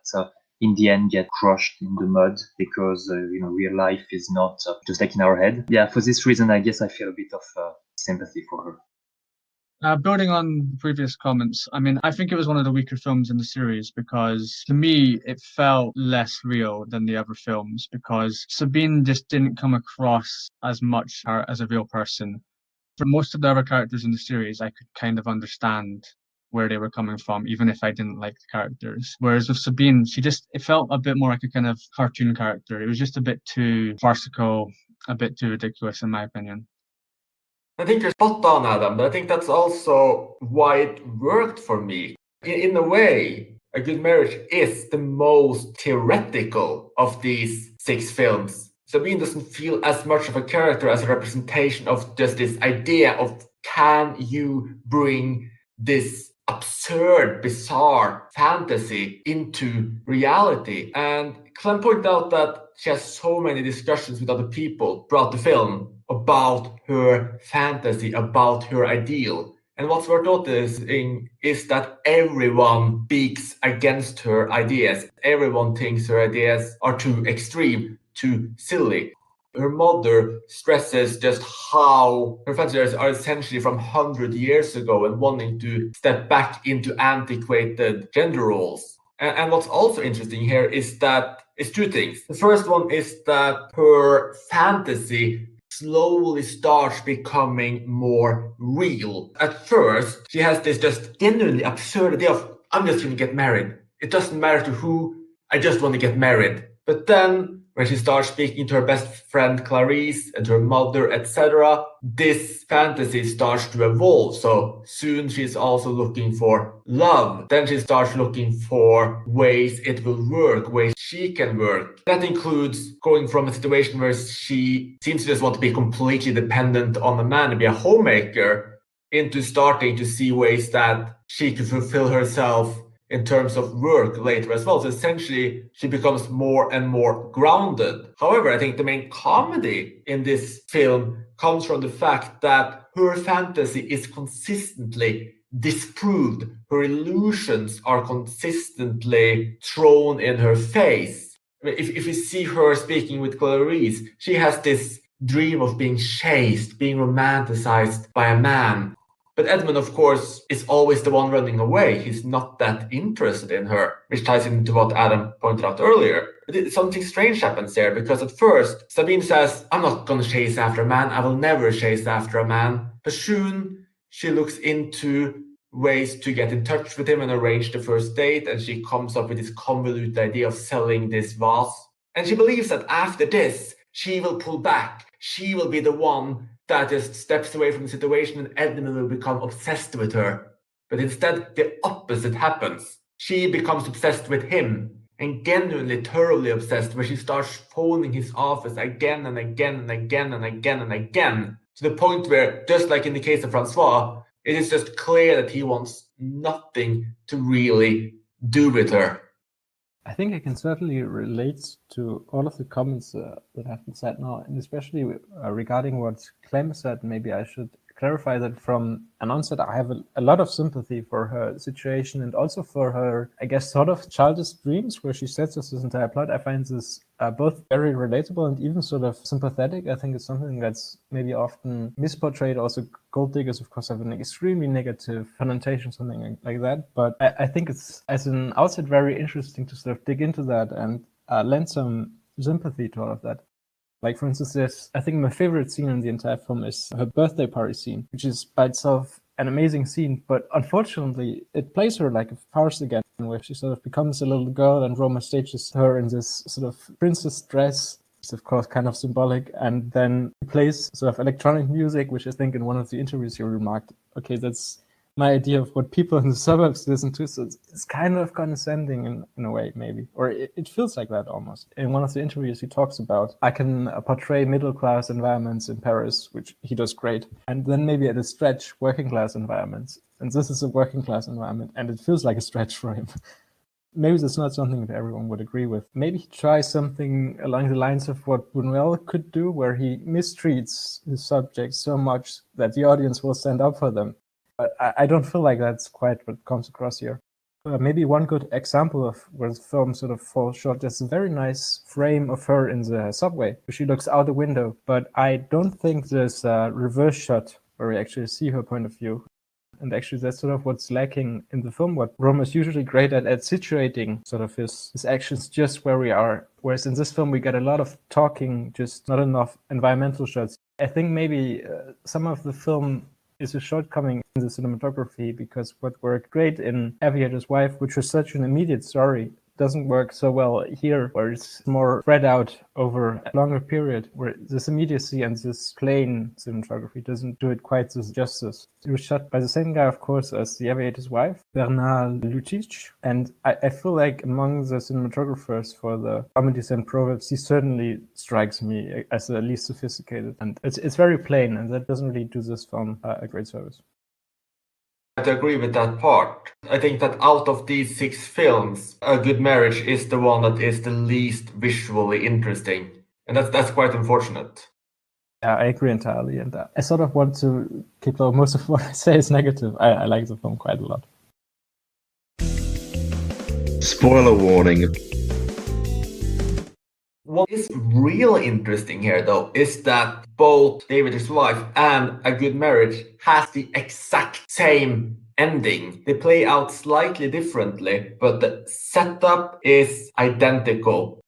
S2: in the end get crushed in the mud because, real life is not just like in our head. Yeah, for this reason, I guess I feel a bit of sympathy for her.
S3: Building on previous comments, I think it was one of the weaker films in the series because to me, it felt less real than the other films because Sabine just didn't come across as much as a real person. For most of the other characters in the series, I could kind of understand where they were coming from, even if I didn't like the characters. Whereas with Sabine, it felt a bit more like a kind of cartoon character. It was just a bit too farcical, a bit too ridiculous, in my opinion.
S1: I think you're spot on, Adam, but I think that's also why it worked for me. In a way, A Good Marriage is the most theoretical of these 6 films. Sabine doesn't feel as much of a character as a representation of just this idea of can you bring this absurd, bizarre fantasy into reality? And Clem pointed out that she has so many discussions with other people throughout the film about her fantasy, about her ideal. And what's worth noticing is that everyone speaks against her ideas. Everyone thinks her ideas are too extreme, too silly. Her mother stresses just how her fantasies are essentially from 100 years ago and wanting to step back into antiquated gender roles. And what's also interesting here is that it's 2 things. The first one is that her fantasy slowly starts becoming more real. At first, she has this just genuinely absurd idea of, I'm just going to get married. It doesn't matter to who, I just want to get married. But then, when she starts speaking to her best friend Clarisse and to her mother, etc., this fantasy starts to evolve. So soon she's also looking for love. Then she starts looking for ways it will work, ways she can work. That includes going from a situation where she seems to just want to be completely dependent on a man and be a homemaker into starting to see ways that she can fulfill herself in terms of work later as well. So essentially, she becomes more and more grounded. However, I think the main comedy in this film comes from the fact that her fantasy is consistently disproved. Her illusions are consistently thrown in her face. If you see her speaking with Clarisse, she has this dream of being chased, being romanticized by a man. But Edmund, of course, is always the one running away. He's not that interested in her, which ties into what Adam pointed out earlier. But something strange happens there, because at first, Sabine says, I'm not going to chase after a man. I will never chase after a man. But soon, she looks into ways to get in touch with him and arrange the first date, and she comes up with this convoluted idea of selling this vase. And she believes that after this, she will pull back. She will be the one that just steps away from the situation and Edmund will become obsessed with her. But instead, the opposite happens. She becomes obsessed with him and genuinely thoroughly obsessed, where she starts phoning his office again and again and again and again and again, to the point where, just like in the case of Francois, it is just clear that he wants nothing to really do with her.
S4: I think I can certainly relate to all of the comments that have been said now, and especially regarding what Clem said. Maybe I should clarify that from an onset, I have a lot of sympathy for her situation and also for her, I guess, sort of childish dreams where she sets us this entire plot. I find this both very relatable and even sort of sympathetic. I think it's something that's maybe often misportrayed. Also, gold diggers, of course, have an extremely negative connotation, something like that. But I think it's, as an outset, very interesting to sort of dig into that and lend some sympathy to all of that. Like, for instance, I think my favorite scene in the entire film is her birthday party scene, which is by itself an amazing scene, but unfortunately, it plays her like a farce again, where she sort of becomes a little girl and Rohmer stages her in this sort of princess dress. It's, of course, kind of symbolic, and then he plays sort of electronic music, which I think in one of the interviews he remarked, okay, that's my idea of what people in the suburbs listen to, so it's kind of condescending in a way, maybe, or it feels like that almost. In one of the interviews he talks about, I can portray middle-class environments in Paris, which he does great, and then maybe at a stretch, working-class environments, and this is a working-class environment, and it feels like a stretch for him. Maybe that's not something that everyone would agree with. Maybe he tries something along the lines of what Buñuel could do, where he mistreats his subjects so much that the audience will stand up for them. But I don't feel like that's quite what comes across here. Maybe one good example of where the film sort of falls short, there's a very nice frame of her in the subway, where she looks out the window. But I don't think there's a reverse shot where we actually see her point of view. And actually, that's sort of what's lacking in the film, what Rohmer is usually great at situating sort of his actions just where we are. Whereas in this film, we get a lot of talking, just not enough environmental shots. I think maybe some of the film is a shortcoming in the cinematography, because what worked great in Aviator's Wife, which was such an immediate story, doesn't work so well here, where it's more spread out over a longer period, where this immediacy and this plain cinematography doesn't do it quite this justice. It was shot by the same guy, of course, as The Aviator's Wife, Bernard Lutic, and I feel like among the cinematographers for the Comedies and Proverbs, he certainly strikes me as the least sophisticated, and it's very plain, and that doesn't really do this film a great service.
S1: I agree with that part. I think that out of these 6 films, A Good Marriage is the one that is the least visually interesting. And that's quite unfortunate.
S4: Yeah, I agree entirely. And I sort of want to keep low. Most of what I say is negative. I like the film quite a lot.
S5: Spoiler warning.
S1: What is really interesting here, though, is that both David's Wife and A Good Marriage has the exact same ending. They play out slightly differently, but the setup is identical.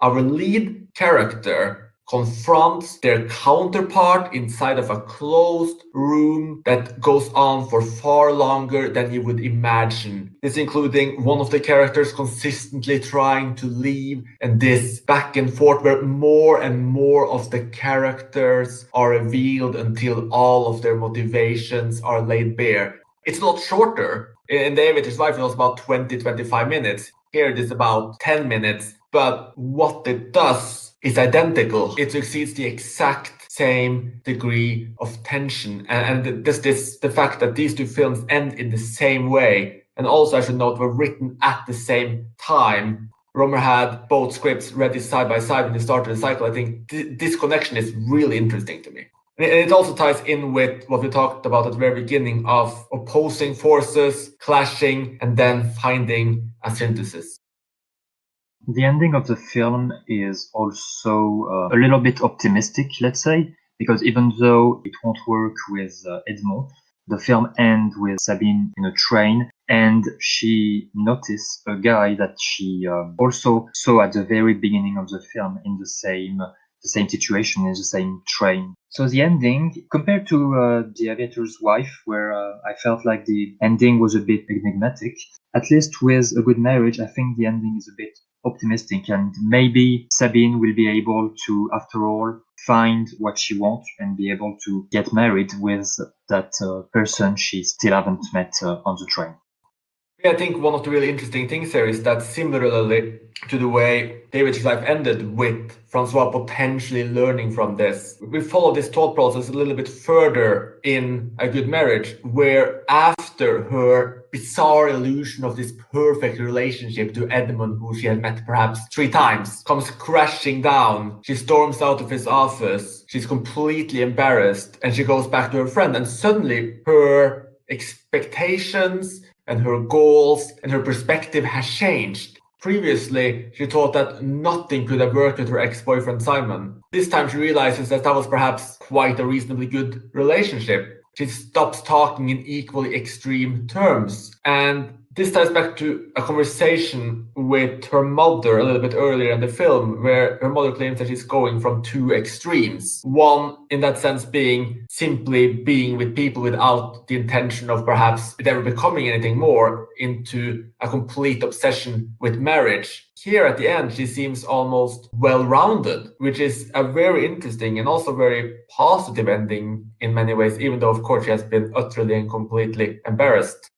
S1: Our lead character confronts their counterpart inside of a closed room that goes on for far longer than you would imagine. This including one of the characters consistently trying to leave, and this back and forth where more and more of the characters are revealed until all of their motivations are laid bare. It's a lot shorter. In David's Wife, it was about 20-25 minutes. Here it is about 10 minutes. But what it does is identical. It succeeds the exact same degree of tension. And the fact that these 2 films end in the same way, and also I should note, were written at the same time. Rohmer had both scripts ready side by side when he started the cycle. I think this connection is really interesting to me. And it also ties in with what we talked about at the very beginning of opposing forces, clashing, and then finding a synthesis.
S2: The ending of the film is also a little bit optimistic, let's say, because even though it won't work with Edmond, the film ends with Sabine in a train, and she noticed a guy that she also saw at the very beginning of the film in the same situation, in the same train. So the ending, compared to The Aviator's Wife, where I felt like the ending was a bit enigmatic, at least with A Good Marriage, I think the ending is a bit optimistic, and maybe Sabine will be able to, after all, find what she wants and be able to get married with that person she still haven't met on the train.
S1: I think one of the really interesting things here is that similarly to the way David's life ended with Francois potentially learning from this, we follow this thought process a little bit further in A Good Marriage, where after her bizarre illusion of this perfect relationship to Edmund, who she had met perhaps 3 times, comes crashing down. She storms out of his office. She's completely embarrassed and she goes back to her friend, and suddenly her expectations and her goals and her perspective has changed. Previously, she thought that nothing could have worked with her ex-boyfriend Simon. This time she realizes that was perhaps quite a reasonably good relationship. She stops talking in equally extreme terms. And this ties back to a conversation with her mother a little bit earlier in the film, where her mother claims that she's going from 2 extremes. One, in that sense, being simply being with people without the intention of perhaps it ever becoming anything more, into a complete obsession with marriage. Here at the end, she seems almost well-rounded, which is a very interesting and also very positive ending in many ways, even though, of course, she has been utterly and completely embarrassed.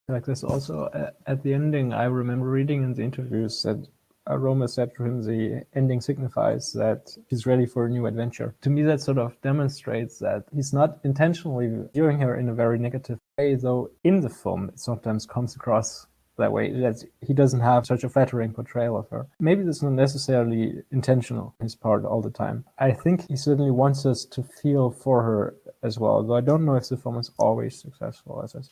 S4: Like this also at the ending, I remember reading in the interviews that Rohmer said to him the ending signifies that he's ready for a new adventure. To me, that sort of demonstrates that he's not intentionally viewing her in a very negative way, though in the film it sometimes comes across that way, that he doesn't have such a flattering portrayal of her. Maybe that's not necessarily intentional on his part all the time. I think he certainly wants us to feel for her as well, though I don't know if the film is always successful, as I said.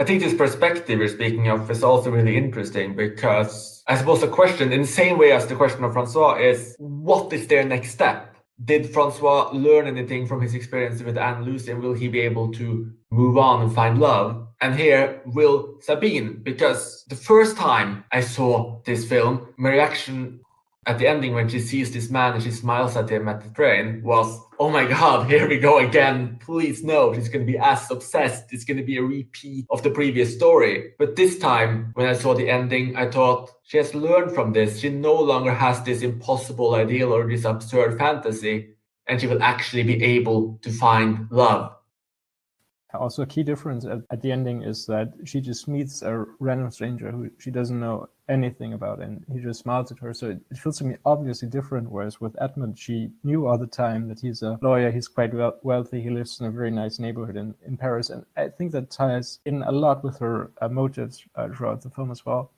S1: I think this perspective you're speaking of is also really interesting, because I suppose the question, in the same way as the question of Francois, is what is their next step? Did Francois learn anything from his experience with Anne Lucy, and will he be able to move on and find love? And here will Sabine, because the first time I saw this film, my reaction at the ending when she sees this man and she smiles at him at the train was, oh my god, here we go again. Please no, she's going to be as obsessed. It's going to be a repeat of the previous story. But this time, when I saw the ending, I thought she has learned from this. She no longer has this impossible ideal or this absurd fantasy, and she will actually be able to find love.
S4: Also, a key difference at the ending is that she just meets a random stranger who she doesn't know anything about, and he just smiles at her. So it feels to me obviously different, whereas with Edmund, she knew all the time that he's a lawyer, he's quite wealthy, he lives in a very nice neighborhood in Paris. And I think that ties in a lot with her motives throughout the film as well.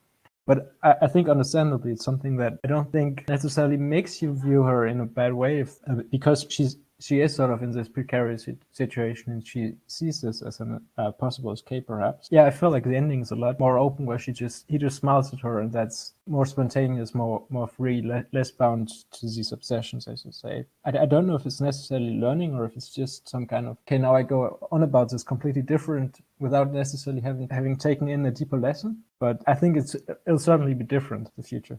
S4: But I think understandably, it's something that I don't think necessarily makes you view her in a bad way, because she is sort of in this precarious situation, and she sees this as a possible escape, perhaps. Yeah, I feel like the ending is a lot more open, where he just smiles at her, and that's more spontaneous, more free, less bound to these obsessions, as you say. I don't know if it's necessarily learning, or if it's just some kind of, okay, now I go on about this completely different without necessarily having taken in a deeper lesson. But I think it'll certainly be different in the future.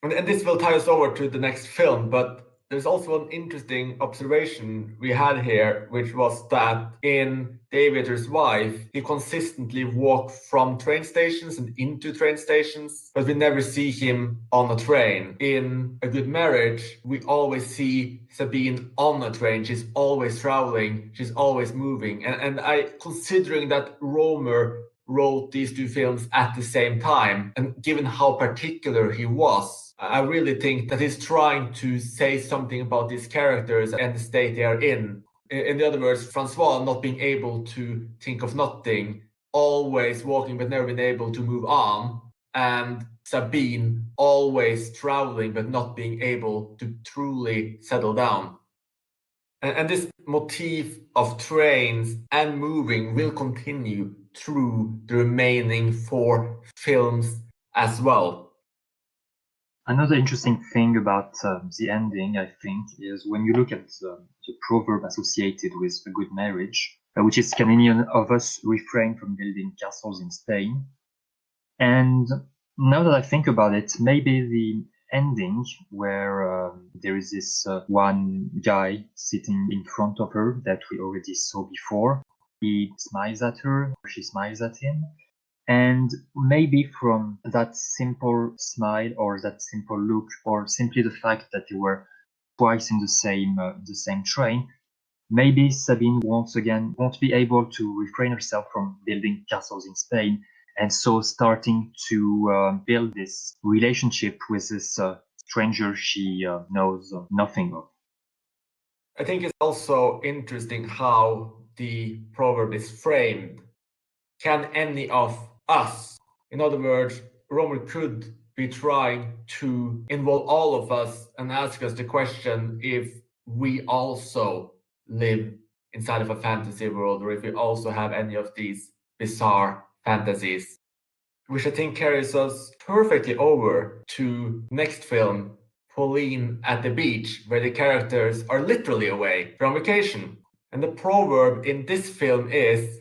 S1: And this will tie us over to the next film, but there's also an interesting observation we had here, which was that in The Aviator's Wife, he consistently walked from train stations and into train stations, but we never see him on a train. In A Good Marriage, we always see Sabine on a train. She's always traveling, she's always moving. And considering that Rohmer wrote these 2 films at the same time, and given how particular he was, I really think that he's trying to say something about these characters and the state they are in. In other words, Francois not being able to think of nothing, always walking but never been able to move on, and Sabine always traveling but not being able to truly settle down. And this motif of trains and moving will continue through the remaining 4 films as well.
S2: Another interesting thing about the ending, I think, is when you look at the proverb associated with a good marriage, which is can any of us refrain from building castles in Spain? And now that I think about it, maybe the ending where there is this one guy sitting in front of her that we already saw before, he smiles at her, she smiles at him. And maybe from that simple smile or that simple look, or simply the fact that they were twice in the same train, maybe Sabine once again won't be able to refrain herself from building castles in Spain, and so starting to build this relationship with this stranger she knows nothing of.
S1: I think it's also interesting how the proverb is framed. Can any of us, in other words, Rohmer could be trying to involve all of us and ask us the question if we also live inside of a fantasy world, or if we also have any of these bizarre fantasies, which I think carries us perfectly over to next film, Pauline at the Beach, where the characters are literally away from vacation. And the proverb in this film is,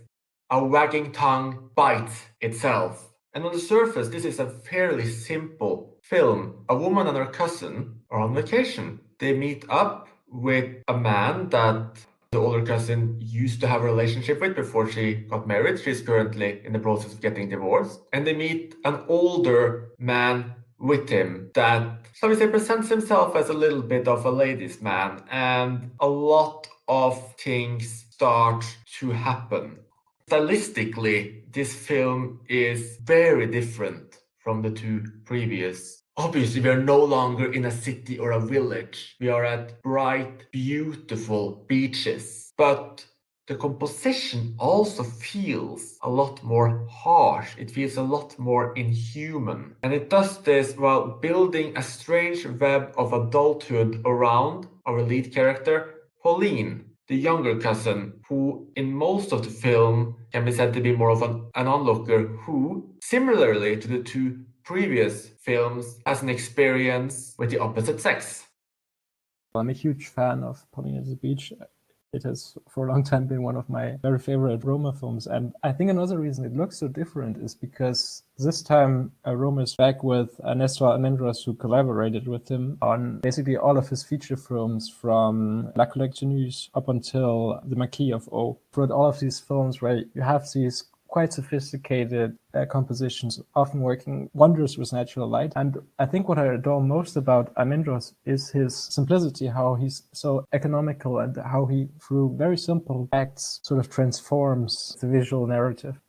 S1: a wagging tongue bites itself. And on the surface, this is a fairly simple film. A woman and her cousin are on vacation. They meet up with a man that the older cousin used to have a relationship with before she got married. She's currently in the process of getting divorced. And they meet an older man with him that, shall we say, presents himself as a little bit of a ladies' man. And a lot of things start to happen. Stylistically, this film is very different from the two previous. Obviously, we are no longer in a city or a village. We are at bright, beautiful beaches. But the composition also feels a lot more harsh. It feels a lot more inhuman. And it does this while building a strange web of adulthood around our lead character, Pauline, the younger cousin, who in most of the film can be said to be more of an onlooker, who, similarly to the two previous films, has an experience with the opposite sex.
S4: I'm a huge fan of Pauline at the Beach. It has for a long time been one of my very favorite Rohmer films. And I think another reason it looks so different is because this time Rohmer is back with Nestor Almendros, who collaborated with him on basically all of his feature films from La Collectionneuse up until The Marquis of O. Throughout all of these films where you have these quite sophisticated compositions, often working wonders with natural light. And I think what I adore most about Almendros is his simplicity, how he's so economical and how he, through very simple acts, sort of transforms the visual narrative.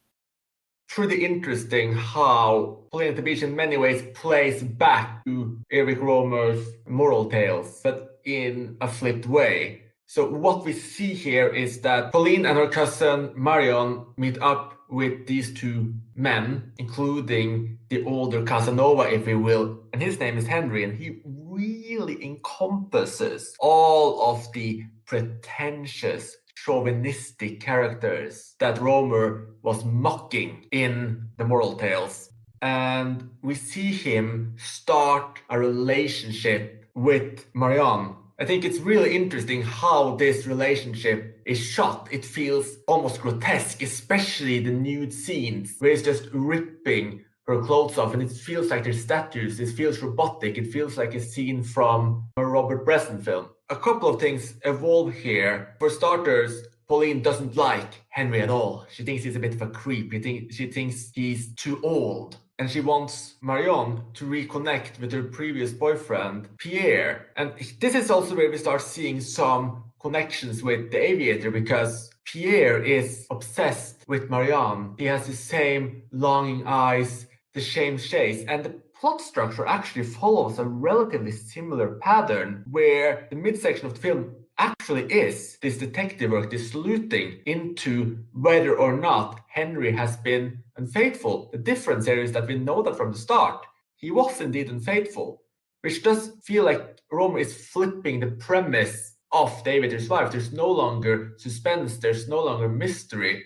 S1: Truly interesting how Pauline at the Beach in many ways plays back to Erich Rohmer's Moral Tales, but in a flipped way. So what we see here is that Pauline and her cousin Marion meet up with these two men, including the older Casanova, if you will, and his name is Henry, and he really encompasses all of the pretentious, chauvinistic characters that Rohmer was mocking in the Moral Tales. And we see him start a relationship with Marianne. I think it's really interesting how this relationship is shot. It feels almost grotesque, especially the nude scenes where he's just ripping her clothes off, and it feels like they're statues. It feels robotic. It feels like a scene from a Robert Bresson film. A couple of things evolve here. For starters, Pauline doesn't like Henry at all. She thinks he's a bit of a creep. She thinks he's too old. And she wants Marion to reconnect with her previous boyfriend, Pierre. And this is also where we start seeing some connections with the Aviator, because Pierre is obsessed with Marion. He has the same longing eyes, the same shades, and the plot structure actually follows a relatively similar pattern, where the midsection of the film actually is this detective work, this sleuthing into whether or not Henry has been unfaithful. The difference here is that we know that from the start he was indeed unfaithful, which does feel like Rohmer is flipping the premise of the Aviator's life. There's no longer suspense, there's no longer mystery.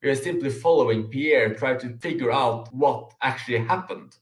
S1: We are simply following Pierre, trying to figure out what actually happened.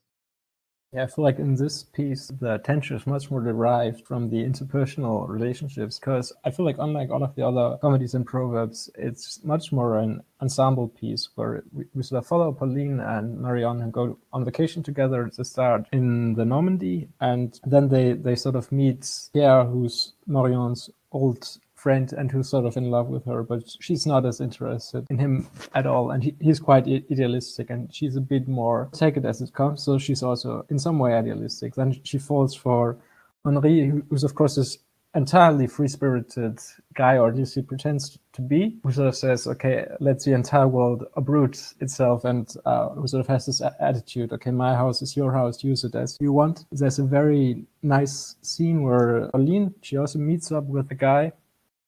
S4: Yeah, I feel like in this piece, the tension is much more derived from the interpersonal relationships, because I feel like unlike all of the other comedies and proverbs, it's much more an ensemble piece where we sort of follow Pauline and Marion and go on vacation together at the start in the Normandy, and then they sort of meet Pierre, who's Marion's old friend and who's sort of in love with her, but she's not as interested in him at all, and he's quite idealistic, and she's a bit more take it as it comes, so she's also in some way idealistic. Then she falls for Henri, who's of course this entirely free-spirited guy, or at least he pretends to be, who sort of says, okay, let the entire world uproot itself, and who sort of has this attitude, okay, my house is your house, use it as you want. There's a very nice scene where Pauline, she also meets up with a guy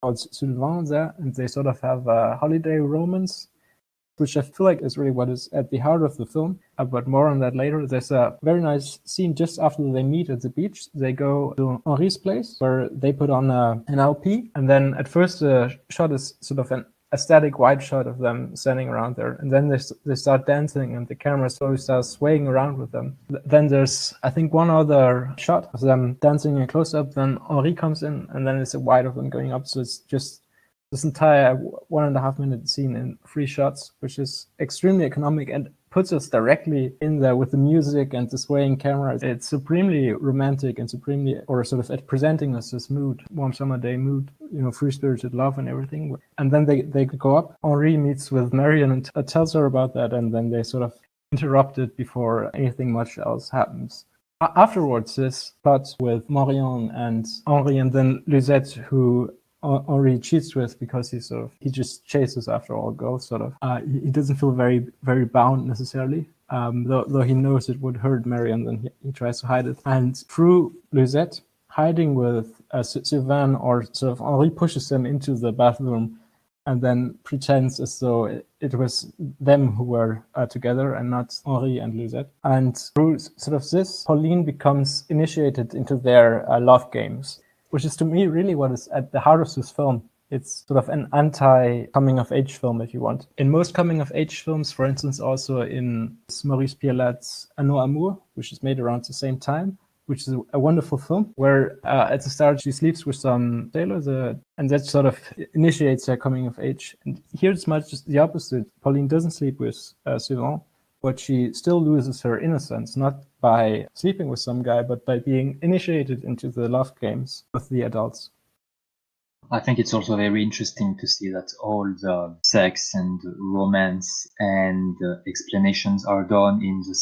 S4: called Sylvain there, and they sort of have a holiday romance, which I feel like is really what is at the heart of the film, but more on that later. There's a very nice scene just after they meet at the beach. They go to Henri's place, where they put on an LP, and then at first the shot is sort of a static wide shot of them standing around there, and then they start dancing, and the camera slowly starts swaying around with them. Then there's, I think, one other shot of them dancing in close-up, then Henri comes in, and then it's a wide of them going up, so it's just this entire 1.5 minute scene in 3 shots, which is extremely economic and puts us directly in there with the music and the swaying camera. It's supremely romantic and supremely, or sort of at presenting us this mood, warm summer day mood, free-spirited love and everything. And then they go up. Henri meets with Marion and tells her about that, and then they sort of interrupt it before anything much else happens. Afterwards, this plot with Marion and Henri, and then Lisette, who Henri cheats with, because he just chases after all girls, sort of. He doesn't feel very, very bound necessarily, though he knows it would hurt Marion, then he tries to hide it. And through Lisette hiding with Sylvain, or sort of Henri pushes them into the bathroom and then pretends as though it was them who were together and not Henri and Lisette. And through sort of this, Pauline becomes initiated into their love games, which is to me really what is at the heart of this film. It's sort of an anti-coming-of-age film, if you want. In most coming-of-age films, for instance, also in Maurice Pialat's Un Nos Amours, which is made around the same time, which is a wonderful film, where at the start she sleeps with some sailor, and that sort of initiates her coming-of-age. And here it's much just the opposite. Pauline doesn't sleep with Sylvain, but she still loses her innocence, not by sleeping with some guy, but by being initiated into the love games with the adults.
S2: I think it's also very interesting to see that all the sex and romance and explanations are done in the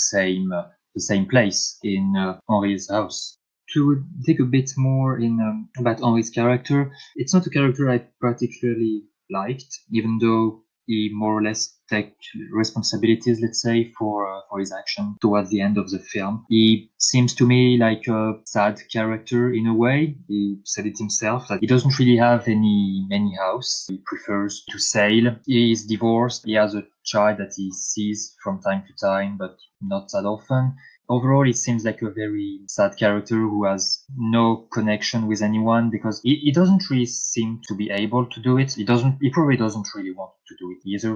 S2: same place, in Henri's house. To dig a bit more in about Henri's character, it's not a character I particularly liked, even though he more or less take responsibilities, let's say, for his action towards the end of the film. He seems to me like a sad character in a way. He said it himself that he doesn't really have any house. He prefers to sail. He is divorced. He has a child that he sees from time to time, but not that often. Overall, it seems like a very sad character who has no connection with anyone, because he doesn't really seem to be able to do it. He probably doesn't really want to do it either.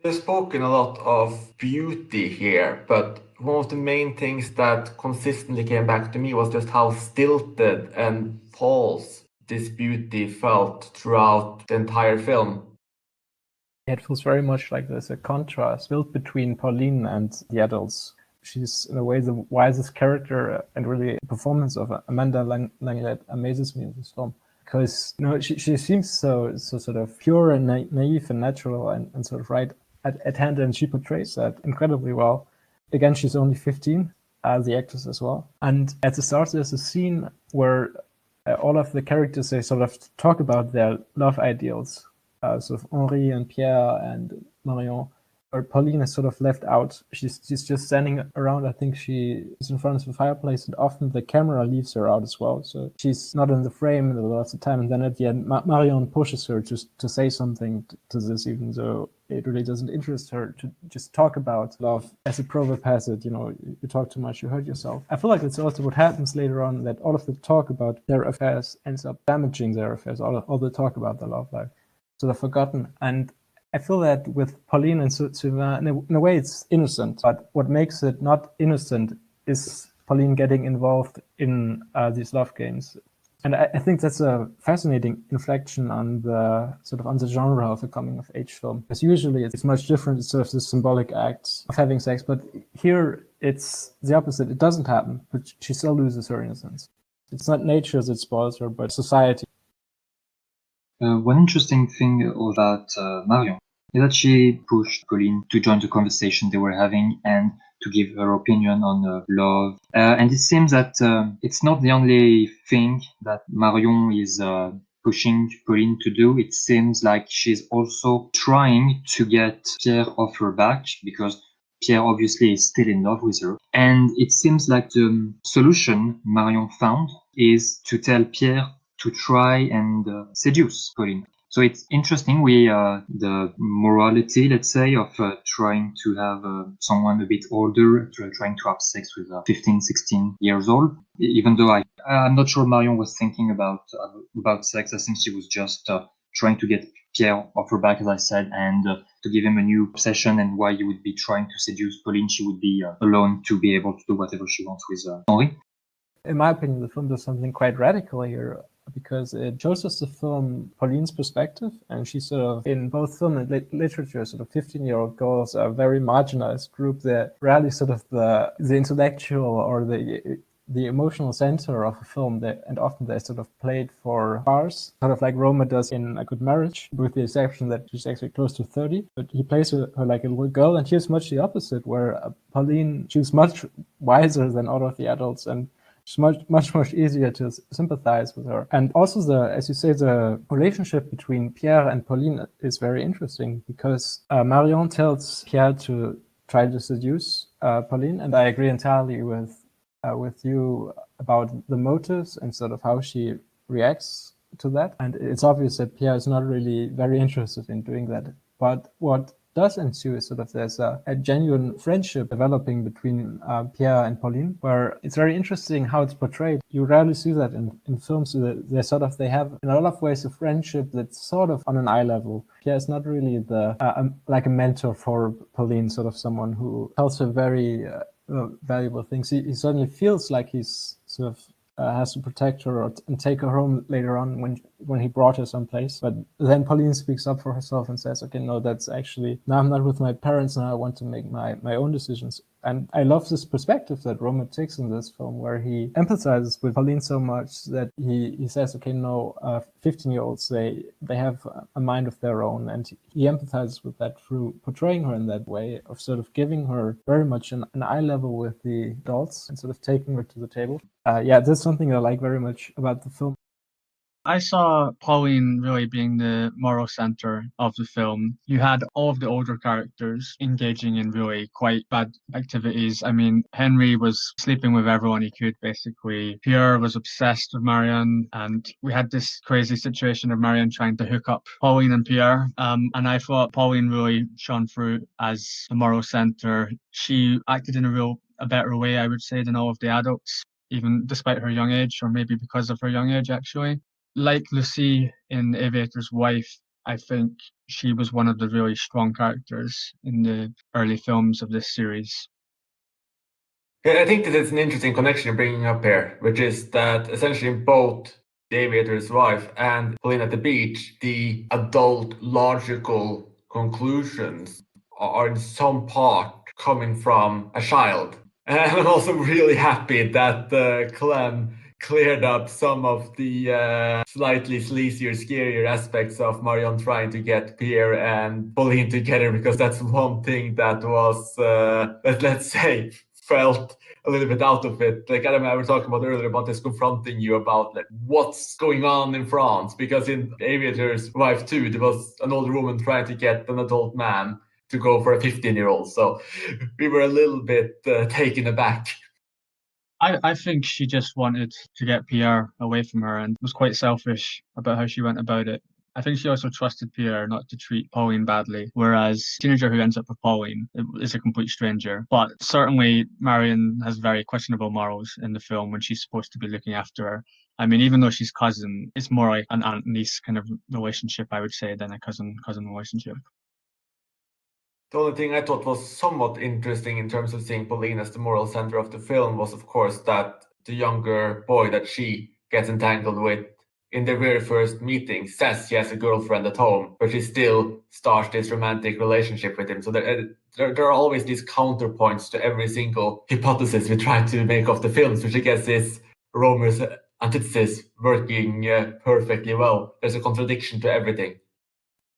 S1: You've spoken a lot of beauty here, but one of the main things that consistently came back to me was just how stilted and false this beauty felt throughout the entire film.
S4: It feels very much like there's a contrast built between Pauline and the adults. She's, in a way, the wisest character, and really the performance of Amanda Langlet amazes me in this film. Because she seems so sort of pure and naive and natural and sort of right at hand, and she portrays that incredibly well. Again, she's only 15, the actress as well. And at the start, there's a scene where all of the characters, they sort of talk about their love ideals. Sort of Henri and Pierre and Marion. Or Pauline is sort of left out. She's just standing around. I think she is in front of the fireplace, and often the camera leaves her out as well. So she's not in the frame a lot of the time. And then at the end, Marion pushes her to say something to this, even though it really doesn't interest her, to just talk about love. As a proverb has it, you talk too much, you hurt yourself. I feel like it's also what happens later on, that all of the talk about their affairs ends up damaging their affairs. All the talk about the love life, sort of forgotten. And I feel that with Pauline and Sylvain, in a way it's innocent, but what makes it not innocent is Pauline getting involved in these love games. And I think that's a fascinating inflection on the genre of a coming-of-age film. Because usually it's much different. It's sort of the symbolic act of having sex, but here it's the opposite. It doesn't happen, but she still loses her innocence. It's not nature that spoils her, but society.
S2: One interesting thing about Marion is that she pushed Pauline to join the conversation they were having, and to give her opinion on love. And it seems that it's not the only thing that Marion is pushing Pauline to do. It seems like she's also trying to get Pierre off her back, because Pierre obviously is still in love with her. And it seems like the solution Marion found is to tell Pierre to try and seduce Pauline. So it's interesting, the morality, let's say, of trying to have someone a bit older, trying to have sex with 15, 16 years old. Even though I'm not sure Marion was thinking about sex. I think she was just trying to get Pierre off her back, as I said, and to give him a new obsession. And while he would be trying to seduce Pauline, she would be alone to be able to do whatever she wants with Henri.
S4: In my opinion, the film does something quite radical here, because it shows us the film Pauline's perspective, and she's sort of, in both film and literature, sort of 15-year-old girls are a very marginalized group. They're rarely sort of the intellectual or the emotional center of a film, and often they're sort of played for farce, sort of like Rohmer does in A Good Marriage, with the exception that she's actually close to 30. But he plays her like a little girl, and here's much the opposite, where Pauline, she's much wiser than all of the adults, and it's much easier to sympathize with her. And also, as you say, the relationship between Pierre and Pauline is very interesting, because Marion tells Pierre to try to seduce Pauline, and I agree entirely with you about the motives and sort of how she reacts to that. And it's obvious that Pierre is not really very interested in doing that. But what does ensue is sort of there's a genuine friendship developing between Pierre and Pauline, where it's very interesting how it's portrayed. You rarely see that in films. They have in a lot of ways a friendship that's sort of on an eye level. Pierre is not really like a mentor for Pauline, sort of someone who tells her very valuable things. He certainly feels like he's sort of has to protect her and take her home later on when he brought her someplace. But then Pauline speaks up for herself and says, okay, no, that's actually, now I'm not with my parents, now I want to make my own decisions. And I love this perspective that Rohmer takes in this film, where he empathizes with Pauline so much that he says, okay, no, 15-year-olds, they have a mind of their own. And he empathizes with that through portraying her in that way, of sort of giving her very much an eye level with the adults and sort of taking her to the table. That's something I like very much about the film.
S3: I saw Pauline really being the moral center of the film. You had all of the older characters engaging in really quite bad activities. I mean, Henry was sleeping with everyone he could, basically. Pierre was obsessed with Marion, and we had this crazy situation of Marion trying to hook up Pauline and Pierre. And I thought Pauline really shone through as the moral center. She acted in a better way, I would say, than all of the adults, even despite her young age, or maybe because of her young age, actually. Like Lucy in Aviator's wife, I think she was one of the really strong characters in the early films of this series.
S1: Yeah, I think that it's an interesting connection you're bringing up here, which is that essentially in both The Aviator's wife and Pauline at the Beach, the adult logical conclusions are in some part coming from a child. And I'm also really happy that Clem cleared up some of the slightly sleazier, scarier aspects of Marion trying to get Pierre and Pauline together, because that's one thing that was, let's say, felt a little bit out of it. Like Adam and I were talking about earlier about this confronting you about like what's going on in France, because in Aviator's wife too, there was an older woman trying to get an adult man to go for a 15-year-old. So we were a little bit taken aback.
S3: I think she just wanted to get Pierre away from her and was quite selfish about how she went about it. I think she also trusted Pierre not to treat Pauline badly, whereas the teenager who ends up with Pauline is a complete stranger. But certainly Marion has very questionable morals in the film when she's supposed to be looking after her. I mean, even though she's cousin, it's more like an aunt-niece kind of relationship, I would say, than a cousin-cousin relationship.
S1: The only thing I thought was somewhat interesting in terms of seeing Pauline as the moral center of the film was, of course, that the younger boy that she gets entangled with in their very first meeting says she has a girlfriend at home, but she still starts this romantic relationship with him. So there are always these counterpoints to every single hypothesis we try to make of the films, which I guess is Rohmer's antithesis working perfectly well. There's a contradiction to everything.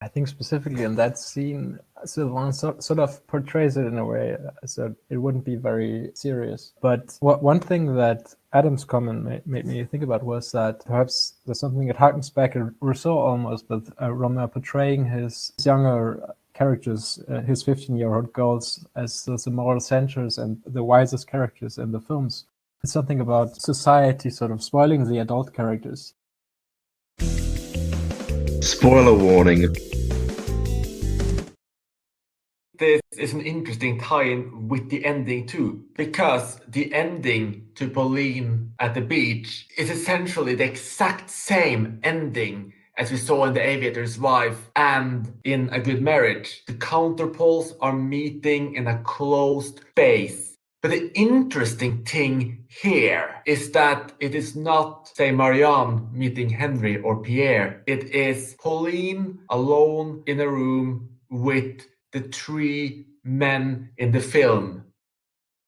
S4: I think specifically in that scene, Sylvain sort of portrays it in a way so it wouldn't be very serious. But one thing that Adam's comment made me think about was that perhaps there's something that harkens back at Rousseau almost, with Rohmer portraying his younger characters, his 15-year-old girls, as the moral centers and the wisest characters in the films. It's something about society sort of spoiling the adult characters.
S5: Spoiler warning.
S1: This is an interesting tie-in with the ending too, because the ending to Pauline at the beach is essentially the exact same ending as we saw in The Aviator's Wife and in A Good Marriage. The counterpoles are meeting in a closed space. But the interesting thing here is that it is not, say, Marianne meeting Henry or Pierre. It is Pauline alone in a room with the three men in the film.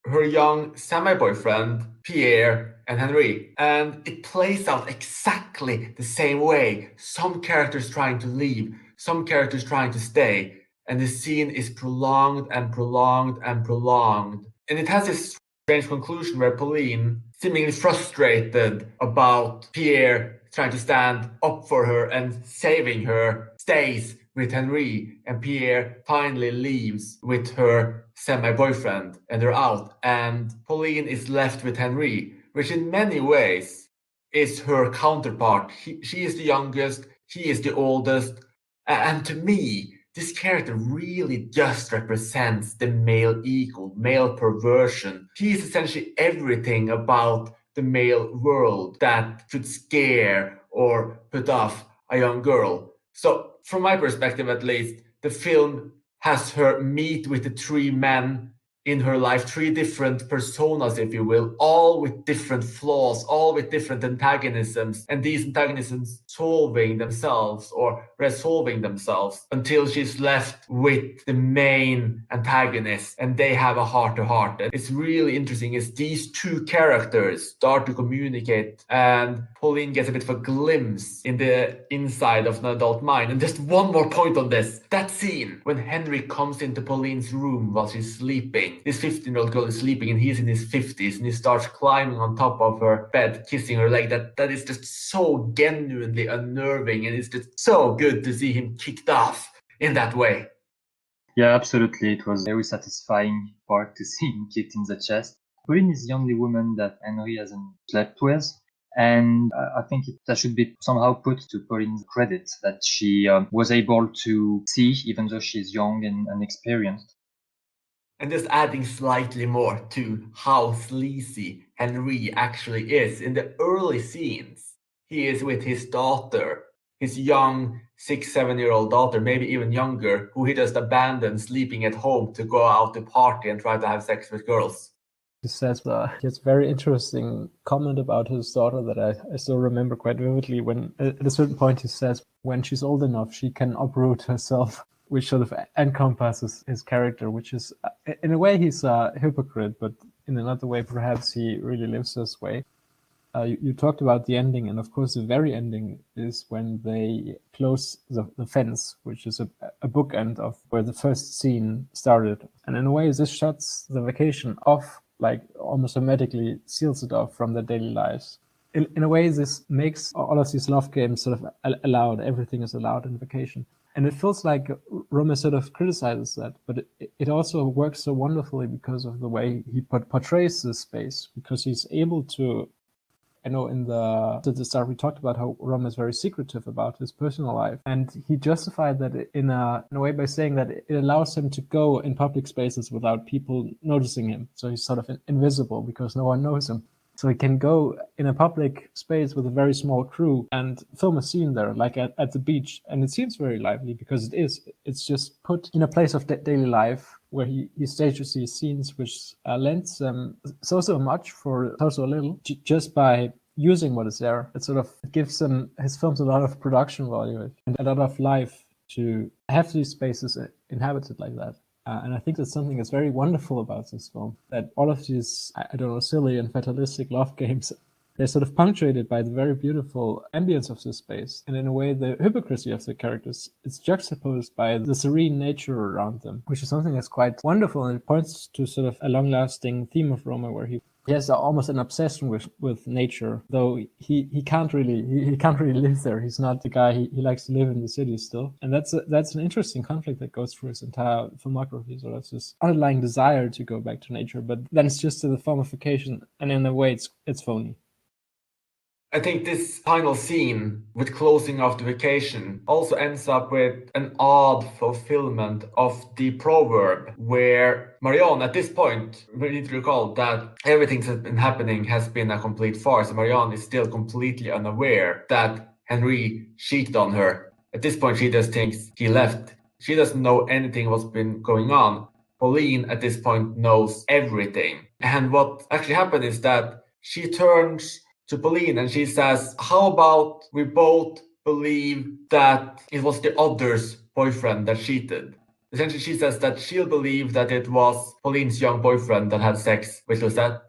S1: Her young semi-boyfriend, Pierre, and Henry. And it plays out exactly the same way. Some characters trying to leave, some characters trying to stay. And the scene is prolonged and prolonged and prolonged. And it has this strange conclusion where Pauline, seemingly frustrated about Pierre trying to stand up for her and saving her, stays with Henry, and Pierre finally leaves with her semi-boyfriend and they're out. And Pauline is left with Henry, which in many ways is her counterpart. She is the youngest, he is the oldest. And to me, this character really just represents the male ego, male perversion. He is essentially everything about the male world that should scare or put off a young girl. So, from my perspective at least, the film has her meet with the three men in her life, three different personas, if you will, all with different flaws, all with different antagonisms, and these antagonisms solving themselves or resolving themselves until she's left with the main antagonist and they have a heart-to-heart. And it's really interesting is these two characters start to communicate and Pauline gets a bit of a glimpse in the inside of an adult mind. And just one more point on this. That scene when Henry comes into Pauline's room while she's sleeping. This 15-year-old girl is sleeping and he's in his 50s and he starts climbing on top of her bed, kissing her leg. That is just so genuinely unnerving and it's just so good to see him kicked off in that way.
S2: Yeah, absolutely. It was a very satisfying part to see him kicked in the chest. Pauline is the only woman that Henry hasn't slept with. And I think that should be somehow put to Pauline's credit that she was able to see, even though she's young and inexperienced.
S1: And just adding slightly more to how sleazy Henry actually is. In the early scenes, he is with his daughter, his young 6-7-year-old daughter, maybe even younger, who he just abandoned sleeping at home to go out to party and try to have sex with girls.
S4: He says he has a very interesting comment about his daughter that I still remember quite vividly. When at a certain point he says when she's old enough she can uproot herself, which sort of encompasses his character, which is in a way he's a hypocrite, but in another way perhaps he really lives this way. You talked about the ending, and of course the very ending is when they close the fence, which is a bookend of where the first scene started. And in a way this shuts the vacation off, like almost automatically seals it off from their daily lives. In a way, this makes all of these love games sort of allowed. Everything is allowed in vacation. And it feels like Rohmer sort of criticizes that, but it also works so wonderfully because of the way he portrays this space, because he's able to, I know at the start we talked about how Rohmer is very secretive about his personal life, and he justified that in a way by saying that it allows him to go in public spaces without people noticing him. So he's sort of invisible because no one knows him. So he can go in a public space with a very small crew and film a scene there, like at the beach. And it seems very lively because it is. It's just put in a place of daily life where he stages these scenes, which lends so much for so little, just by using what is there. It sort of gives his films a lot of production value and a lot of life to have these spaces inhabited like that. And I think that's something that's very wonderful about this film, that all of these, I don't know, silly and fatalistic love games They're sort of punctuated by the very beautiful ambience of this space. And in a way, the hypocrisy of the characters is juxtaposed by the serene nature around them, which is something that's quite wonderful. And it points to sort of a long-lasting theme of Rohmer, where he has almost an obsession with nature, though he can't really live there. He's not the guy. He likes to live in the city still, and that's an interesting conflict that goes through his entire filmography. So that's this underlying desire to go back to nature, but then it's just the formification, and in a way, it's phony.
S1: I think this final scene with closing of the vacation also ends up with an odd fulfillment of the proverb, where Marianne, at this point, we need to recall that everything that's been happening has been a complete farce. Marianne is still completely unaware that Henri cheated on her. At this point, she just thinks he left. She doesn't know anything what's been going on. Pauline, at this point, knows everything. And what actually happened is that she turns to Pauline and she says, how about we both believe that it was the other's boyfriend that cheated? Essentially, she says that she'll believe that it was Pauline's young boyfriend that had sex with Lisette,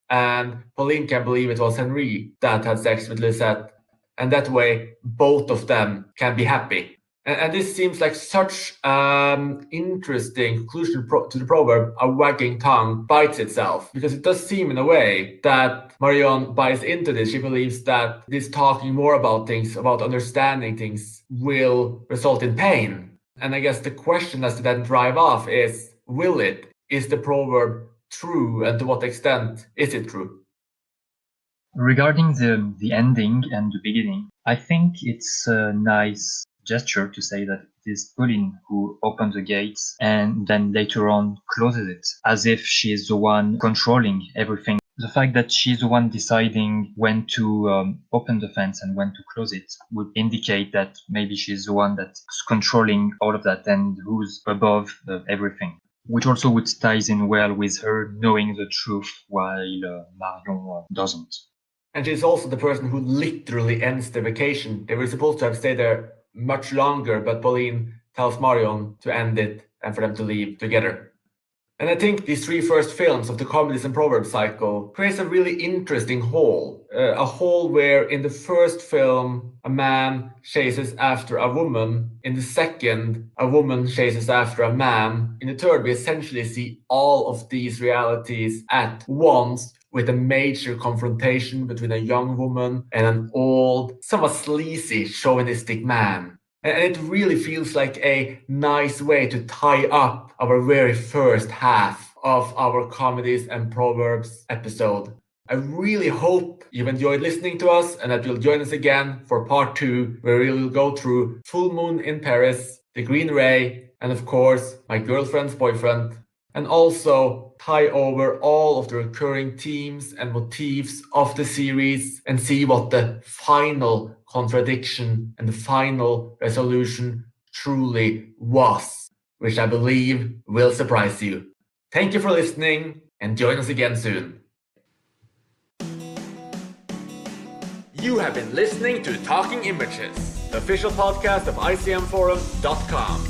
S1: and Pauline can believe it was Henri that had sex with Lisette, and that way both of them can be happy. And this seems like such an interesting conclusion to the proverb, a wagging tongue bites itself, because it does seem in a way that Marianne buys into this. She believes that this talking more about things, about understanding things, will result in pain. And I guess the question as to then drive off is, will it? Is the proverb true, and to what extent is it true?
S2: Regarding the ending and the beginning, I think it's a nice gesture to say that it is Pauline who opened the gates and then later on closes it, as if she is the one controlling everything. The fact that she's the one deciding when to open the fence and when to close it would indicate that maybe she's the one that's controlling all of that and who's above everything, which also would ties in well with her knowing the truth while Marion doesn't.
S1: And she's also the person who literally ends the vacation. They were supposed to have stayed there much longer, but Pauline tells Marion to end it and for them to leave together. And I think these three first films of the Comedies and Proverbs cycle creates a really interesting whole. A whole where in the first film, a man chases after a woman. In the second, a woman chases after a man. In the third, we essentially see all of these realities at once, with a major confrontation between a young woman and an old, somewhat sleazy, chauvinistic man. And it really feels like a nice way to tie up our very first half of our Comedies and Proverbs episode. I really hope you've enjoyed listening to us and that you'll join us again for part 2, where we will go through Full Moon in Paris, The Green Ray, and of course, My Girlfriend's Boyfriend, and also tie over all of the recurring themes and motifs of the series and see what the final contradiction and the final resolution truly was, which I believe will surprise you. Thank you for listening and join us again soon. You have been listening to Talking Images, the official podcast of icmforum.com.